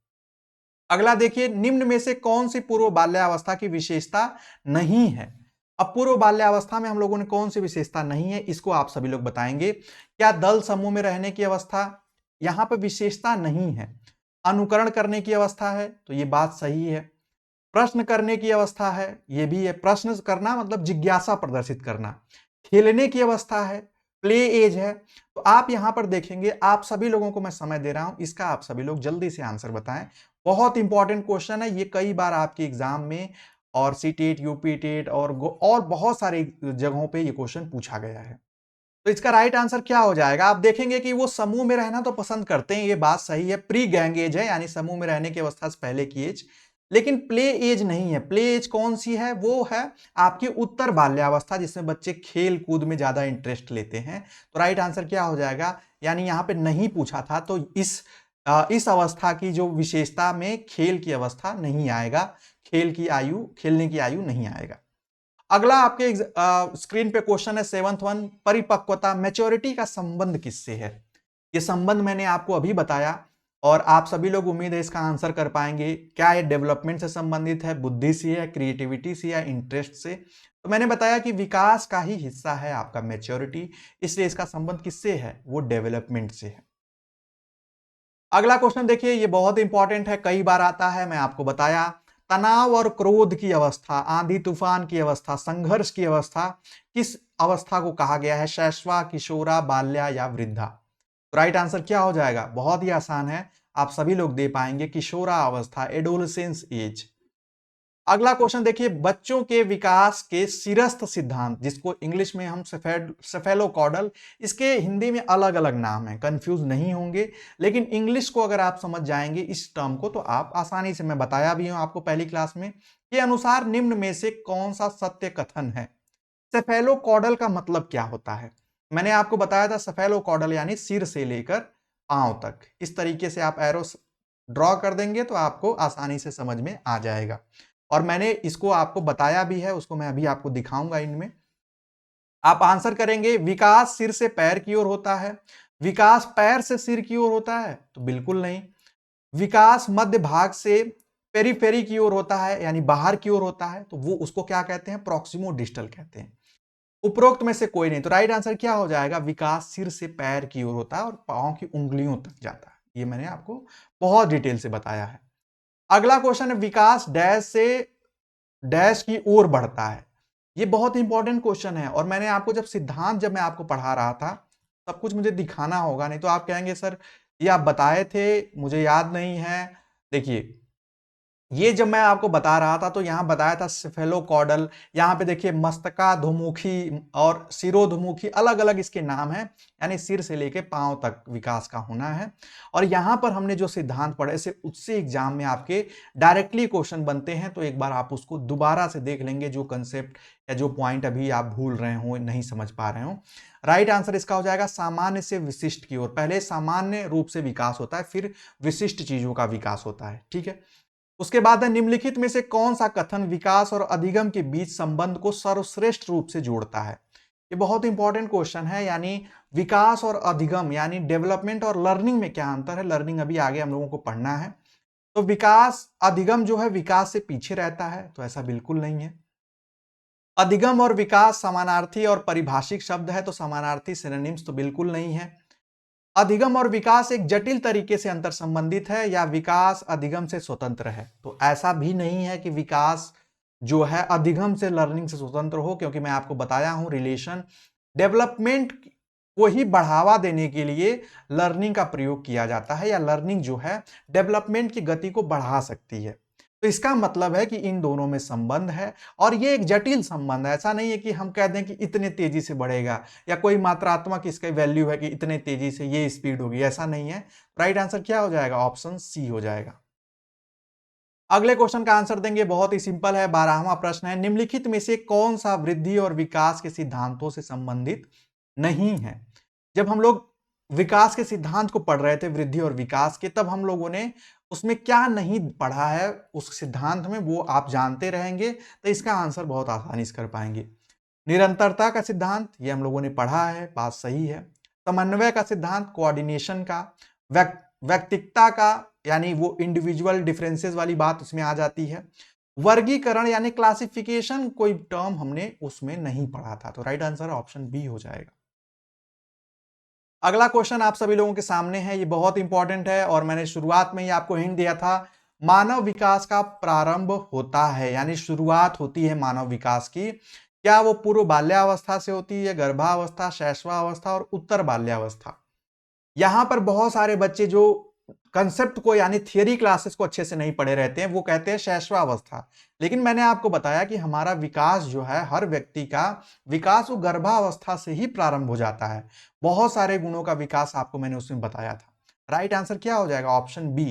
अगला देखिए, निम्न में से कौन सी पूर्व बाल्यावस्था की विशेषता नहीं है? अब पूर्व बाल्यावस्था में हम लोगों ने कौन सी विशेषता नहीं है, इसको आप सभी लोग बताएंगे। क्या दल समूह में रहने की अवस्था? यहां पर विशेषता नहीं है। अनुकरण करने की अवस्था है, तो ये बात सही है। प्रश्न करने की अवस्था है, ये भी है। प्रश्न करना मतलब जिज्ञासा प्रदर्शित करना। खेलने की अवस्था है, प्ले एज है। तो आप यहां पर देखेंगे, आप सभी लोगों को मैं समय दे रहा हूं, इसका आप सभी लोग जल्दी से आंसर बताएं। बहुत इंपॉर्टेंट क्वेश्चन है ये, कई बार आपके एग्जाम में और सी टेट, यूपी टेट और बहुत सारे जगहों पे ये क्वेश्चन पूछा गया है। तो इसका राइट आंसर क्या हो जाएगा? आप देखेंगे कि वो समूह में रहना तो पसंद करते हैं, ये बात सही है। प्री गैंग एज है, यानी समूह में रहने की अवस्था से पहले की एज। लेकिन प्ले एज नहीं है। प्ले एज कौन सी है? वो है आपकी उत्तर बाल्यावस्था, जिसमें बच्चे खेल कूद में ज्यादा इंटरेस्ट लेते हैं। तो राइट आंसर क्या हो जाएगा? यानी यहां पे नहीं पूछा था, तो इस अवस्था की जो विशेषता में खेल की अवस्था नहीं आएगा, खेल की आयु, खेलने की आयु नहीं आएगा। अगला आपके स्क्रीन पे क्वेश्चन है 7th वन, परिपक्वता, मैच्योरिटी का संबंध किससे है? ये संबंध मैंने आपको अभी बताया और आप सभी लोग उम्मीद है इसका आंसर कर पाएंगे। क्या ये डेवलपमेंट से संबंधित है, बुद्धि से है, क्रिएटिविटी से, या इंटरेस्ट से? तो मैंने बताया कि विकास का ही हिस्सा है आपका मैच्योरिटी, इसलिए इसका संबंध किससे है? वो डेवलपमेंट से है। अगला क्वेश्चन देखिए, ये बहुत इंपॉर्टेंट है, कई बार आता है, मैं आपको बताया। तनाव और क्रोध की अवस्था, आंधी तूफान की अवस्था, संघर्ष की अवस्था, किस अवस्था को कहा गया है? शैशवा, किशोरा, बाल्या, या वृद्धा? तो राइट आंसर क्या हो जाएगा? बहुत ही आसान है, आप सभी लोग दे पाएंगे, किशोरा अवस्था, एडोलसेंस एज। अगला क्वेश्चन देखिए, बच्चों के विकास के सिरस्थ सिद्धांत, जिसको इंग्लिश में हम सेफेलोकॉडल, इसके हिंदी में अलग अलग नाम है, कंफ्यूज नहीं होंगे। लेकिन इंग्लिश को अगर आप समझ जाएंगे इस टर्म को, तो आप आसानी से, मैं बताया भी हूं आपको पहली क्लास में, के अनुसार निम्न में से कौन सा सत्य कथन है? सेफेलोकॉडल का मतलब क्या होता है? मैंने आपको बताया था सेफेलोकॉडल यानी सिर से लेकर पांव तक। इस तरीके से आप एरो ड्रॉ कर देंगे तो आपको आसानी से समझ में आ जाएगा। और मैंने इसको आपको बताया भी है, उसको मैं अभी आपको दिखाऊंगा इनमें। आप आंसर करेंगे विकास सिर से पैर की ओर होता है। विकास पैर से सिर की ओर होता है? तो बिल्कुल नहीं। विकास मध्य भाग से पेरीफेरी की ओर होता है, यानी बाहर की ओर होता है, तो वो उसको क्या कहते हैं? प्रॉक्सिमो डिस्टल कहते हैं। उपरोक्त में से कोई नहीं, तो राइट आंसर क्या हो जाएगा? विकास सिर से पैर की ओर होता है और पांव की उंगलियों तक जाता है। ये मैंने आपको बहुत डिटेल से बताया है। अगला क्वेश्चन है विकास डैश से डैश की ओर बढ़ता है। ये बहुत इंपॉर्टेंट क्वेश्चन है और मैंने आपको जब मैं आपको पढ़ा रहा था, सब कुछ मुझे दिखाना होगा, नहीं तो आप कहेंगे सर ये आप बताए थे मुझे याद नहीं है। देखिए, ये जब मैं आपको बता रहा था तो यहां बताया था सेफेलोकॉडल। यहां पे देखिए मस्तकाधोमुखी और सिरोधमुखी, अलग अलग इसके नाम हैं, यानी सिर से लेके पांव तक विकास का होना है। और यहां पर हमने जो सिद्धांत पढ़े से उससे एग्जाम में आपके डायरेक्टली क्वेश्चन बनते हैं, तो एक बार आप उसको दोबारा से देख लेंगे, जो कंसेप्ट या जो पॉइंट अभी आप भूल रहे हो, नहीं समझ पा रहे हो। राइट आंसर इसका हो जाएगा सामान्य से विशिष्ट की ओर। पहले सामान्य रूप से विकास होता है, फिर विशिष्ट चीजों का विकास होता है। ठीक है। उसके बाद है निम्नलिखित में से कौन सा कथन विकास और अधिगम के बीच संबंध को सर्वश्रेष्ठ रूप से जोड़ता है? ये बहुत इंपॉर्टेंट क्वेश्चन है। यानी विकास और अधिगम यानी डेवलपमेंट और लर्निंग में क्या अंतर है? लर्निंग अभी आगे हम लोगों को पढ़ना है। तो विकास अधिगम जो है विकास से पीछे रहता है, तो ऐसा बिल्कुल नहीं है। अधिगम और विकास समानार्थी और परिभाषिक शब्द है, तो समानार्थी सिनोनिम्स तो बिल्कुल नहीं है। अधिगम और विकास एक जटिल तरीके से अंतर संबंधित है, या विकास अधिगम से स्वतंत्र है? तो ऐसा भी नहीं है कि विकास जो है अधिगम से लर्निंग से स्वतंत्र हो, क्योंकि मैं आपको बताया हूं रिलेशन डेवलपमेंट को ही बढ़ावा देने के लिए लर्निंग का प्रयोग किया जाता है, या लर्निंग जो है डेवलपमेंट की गति को बढ़ा सकती है। तो इसका मतलब है कि इन दोनों में संबंध है, और ये एक जटिल संबंध है। ऐसा नहीं है कि हम कह दें कि इतने तेजी से बढ़ेगा, या कोई मात्रात्मक इसका वैल्यू है कि इतने तेजी से ये स्पीड होगी, ऐसा नहीं है। राइट आंसर क्या हो जाएगा? ऑप्शन सी हो जाएगा। अगले क्वेश्चन का आंसर देंगे, बहुत ही सिंपल है। 12वां प्रश्न है, निम्नलिखित में से कौन सा वृद्धि और विकास के सिद्धांतों से संबंधित नहीं है? जब हम लोग विकास के सिद्धांत को पढ़ रहे थे, वृद्धि और विकास के, तब हम लोगों ने उसमें क्या नहीं पढ़ा है उस सिद्धांत में, वो आप जानते रहेंगे, तो इसका आंसर बहुत आसानी से कर पाएंगे। निरंतरता का सिद्धांत ये हम लोगों ने पढ़ा है, बात सही है। समन्वय का सिद्धांत, कोऑर्डिनेशन का। व्यक्तिकता का यानी वो इंडिविजुअल डिफरेंसेस वाली बात उसमें आ जाती है। वर्गीकरण यानी क्लासिफिकेशन, कोई टर्म हमने उसमें नहीं पढ़ा था, तो राइट आंसर ऑप्शन बी हो जाएगा। अगला क्वेश्चन आप सभी लोगों के सामने है, ये बहुत इंपॉर्टेंट है और मैंने शुरुआत में ही आपको हिंट दिया था। मानव विकास का प्रारंभ होता है, यानी शुरुआत होती है मानव विकास की, क्या वो पूर्व बाल्यावस्था से होती है, गर्भावस्था, शैशवावस्था और उत्तर बाल्यावस्था? यहां पर बहुत सारे बच्चे जो कंसेप्ट को यानी थियरी क्लासेस को अच्छे से नहीं पढ़े रहते हैं, वो कहते हैं शैशवावस्था। लेकिन मैंने आपको बताया कि हमारा विकास जो है, हर व्यक्ति का विकास वो गर्भावस्था से ही प्रारंभ हो जाता है। बहुत सारे गुणों का विकास आपको मैंने उसमें बताया था। राइट आंसर क्या हो जाएगा? ऑप्शन बी,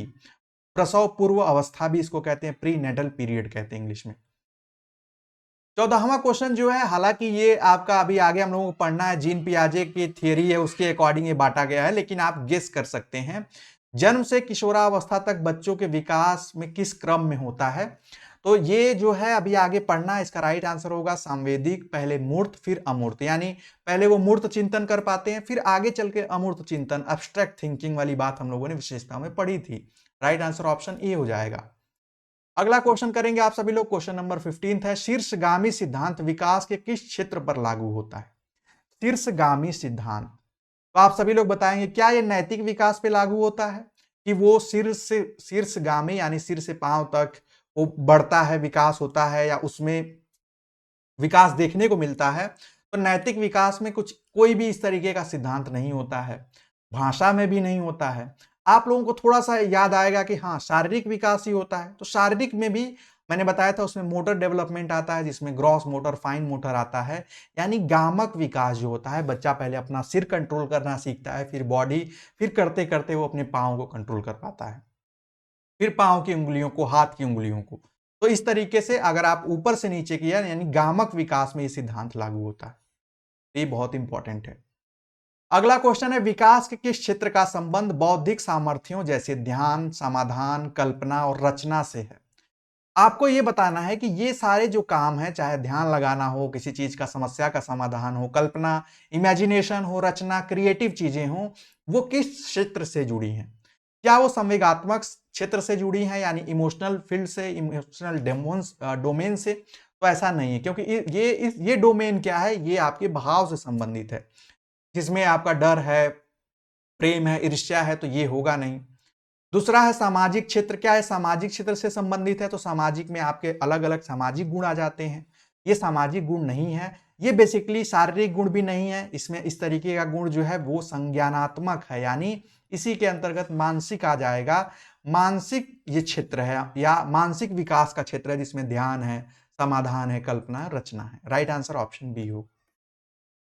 प्रसव पूर्व अवस्था भी इसको कहते हैं, प्री नेटल पीरियड कहते हैं इंग्लिश में। 14वां क्वेश्चन जो है, हालांकि ये आपका अभी आगे हम लोगों को पढ़ना है, जीन पियाजे की थियरी है उसके अकॉर्डिंग ये बांटा गया है, लेकिन आप गेस कर सकते हैं। जन्म से किशोरावस्था तक बच्चों के विकास में किस क्रम में होता है? तो ये जो है अभी आगे पढ़ना है, इसका राइट आंसर होगा सांवेदिक, पहले मूर्त फिर अमूर्त। यानी पहले वो मूर्त चिंतन कर पाते हैं, फिर आगे चल के अमूर्त चिंतन, एब्स्ट्रैक्ट थिंकिंग वाली बात हम लोगों ने विशेषताओं में पढ़ी थी। राइट आंसर ऑप्शन ए हो जाएगा। अगला क्वेश्चन करेंगे आप सभी लोग, क्वेश्चन नंबर 15 है, शीर्षगामी सिद्धांत विकास के किस क्षेत्र पर लागू होता है? शीर्षगामी सिद्धांत, तो आप सभी लोग बताएंगे क्या ये नैतिक विकास पे लागू होता है, कि वो शीर्षगामी यानी सिर से पांव तक वो बढ़ता है, विकास होता है, या उसमें विकास देखने को मिलता है? तो नैतिक विकास में कुछ कोई भी इस तरीके का सिद्धांत नहीं होता है, भाषा में भी नहीं होता है। आप लोगों को थोड़ा सा याद आएगा कि हाँ शारीरिक विकास ही होता है, तो शारीरिक में भी मैंने बताया था उसमें मोटर डेवलपमेंट आता है, जिसमें ग्रॉस मोटर, फाइन मोटर आता है। यानी गामक विकास जो होता है, बच्चा पहले अपना सिर कंट्रोल करना सीखता है, फिर बॉडी, फिर करते करते वो अपने पाँव को कंट्रोल कर पाता है, फिर पाँव की उंगलियों को, हाथ की उंगलियों को। तो इस तरीके से अगर आप ऊपर से नीचे किया यानी गामक विकास में ये सिद्धांत लागू होता है। ये बहुत इंपॉर्टेंट है। अगला क्वेश्चन है, विकास के किस क्षेत्र का संबंध बौद्धिक सामर्थ्यों जैसे ध्यान, समाधान, कल्पना और रचना से है? आपको ये बताना है कि ये सारे जो काम हैं, चाहे ध्यान लगाना हो, किसी चीज का समस्या का समाधान हो, कल्पना, इमेजिनेशन हो, रचना, क्रिएटिव चीजें हो, वो किस क्षेत्र से जुड़ी हैं? क्या वो संवेगात्मक क्षेत्र से जुड़ी हैं यानी इमोशनल फील्ड से, इमोशनल डोमेन से? तो ऐसा नहीं है, क्योंकि ये डोमेन क्या है, ये आपके भाव से संबंधित है। जिसमें आपका डर है, प्रेम है, ईर्ष्या है, तो ये होगा नहीं। दूसरा है सामाजिक क्षेत्र। क्या है? सामाजिक क्षेत्र से संबंधित है, तो सामाजिक में आपके अलग अलग सामाजिक गुण आ जाते हैं। ये सामाजिक गुण नहीं है, ये बेसिकली शारीरिक गुण भी नहीं है। इसमें इस तरीके का गुण जो है वो संज्ञानात्मक है, यानी इसी के अंतर्गत मानसिक आ जाएगा। मानसिक ये क्षेत्र है या मानसिक विकास का क्षेत्र है, जिसमें ध्यान है, समाधान है, कल्पना, रचना है। राइट आंसर ऑप्शन बी हो।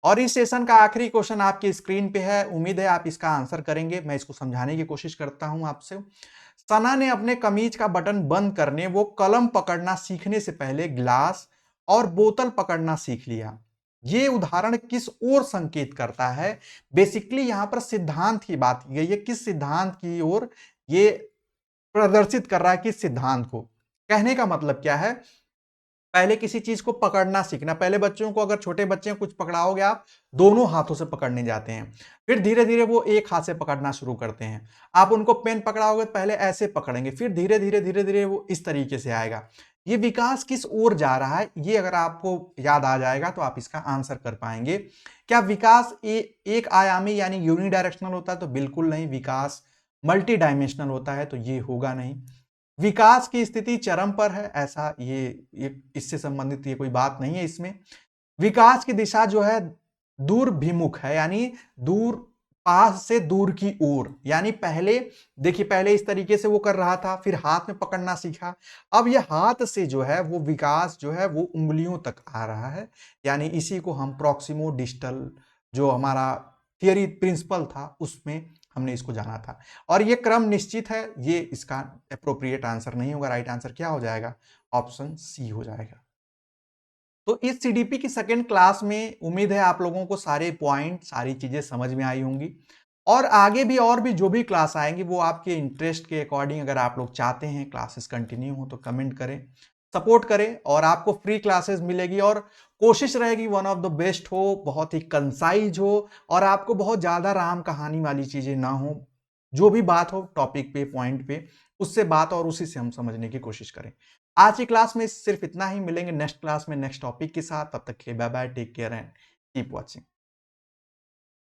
और इस सेशन का आखिरी क्वेश्चन आपकी स्क्रीन पे है, उम्मीद है आप इसका आंसर करेंगे। मैं इसको समझाने की कोशिश करता हूं आपसे। सना ने अपने कमीज का बटन बंद करने वो कलम पकड़ना सीखने से पहले गिलास और बोतल पकड़ना सीख लिया। ये उदाहरण किस ओर संकेत करता है? बेसिकली यहां पर सिद्धांत की बात की गई है। किस सिद्धांत की ओर ये प्रदर्शित कर रहा है? किस सिद्धांत को? कहने का मतलब क्या है? पहले किसी चीज को पकड़ना सीखना। पहले बच्चों को, अगर छोटे बच्चे कुछ पकड़ाओगे आप, दोनों हाथों से पकड़ने जाते हैं। फिर धीरे धीरे वो एक हाथ से पकड़ना शुरू करते हैं। आप उनको पेन पकड़ाओगे तो पहले ऐसे पकड़ेंगे, फिर धीरे धीरे वो इस तरीके से आएगा। ये विकास किस ओर जा रहा है, ये अगर आपको याद आ जाएगा तो आप इसका आंसर कर पाएंगे। क्या विकास एक आयामी यानी यूनिडायरेक्शनल होता है? तो बिल्कुल नहीं। विकास मल्टी डायमेंशनल होता है, तो ये होगा नहीं। विकास की स्थिति चरम पर है, ऐसा ये इससे संबंधित ये कोई बात नहीं है इसमें। विकास की दिशा जो है दूरभिमुख है, यानी दूर, पास से दूर की ओर। यानी पहले देखिए, पहले इस तरीके से वो कर रहा था, फिर हाथ में पकड़ना सीखा। अब ये हाथ से जो है वो विकास जो है वो उंगलियों तक आ रहा है। यानी इसी को हम प्रॉक्सिमो डिस्टल, जो हमारा थियरी प्रिंसिपल था, उसमें हमने इसको जाना था। और ये क्रम निश्चित है, ये इसका अप्रोप्रिएट आंसर नहीं होगा। राइट आंसर क्या हो जाएगा? ऑप्शन सी हो जाएगा। तो इस सीडीपी की सेकेंड क्लास में उम्मीद है आप लोगों को सारे पॉइंट, सारी चीजें समझ में आई होंगी। और आगे भी और भी जो भी क्लास आएंगी वो आपके इंटरेस्ट के अकॉर्डिंग, अगर आप लोग चाहते हैं क्लासेस कंटिन्यू हो तो कमेंट करें, सपोर्ट करें। और आपको फ्री क्लासेस मिलेगी, और कोशिश रहेगी वन ऑफ द बेस्ट हो, बहुत ही कंसाइज हो, और आपको बहुत ज्यादा राम कहानी वाली चीजें ना हो। जो भी बात हो टॉपिक पे, पॉइंट पे, उससे बात और उसी से हम समझने की कोशिश करें। आज की क्लास में सिर्फ इतना ही। मिलेंगे नेक्स्ट क्लास में नेक्स्ट टॉपिक के साथ। तब तक के लिए bye bye, take care and keep watching.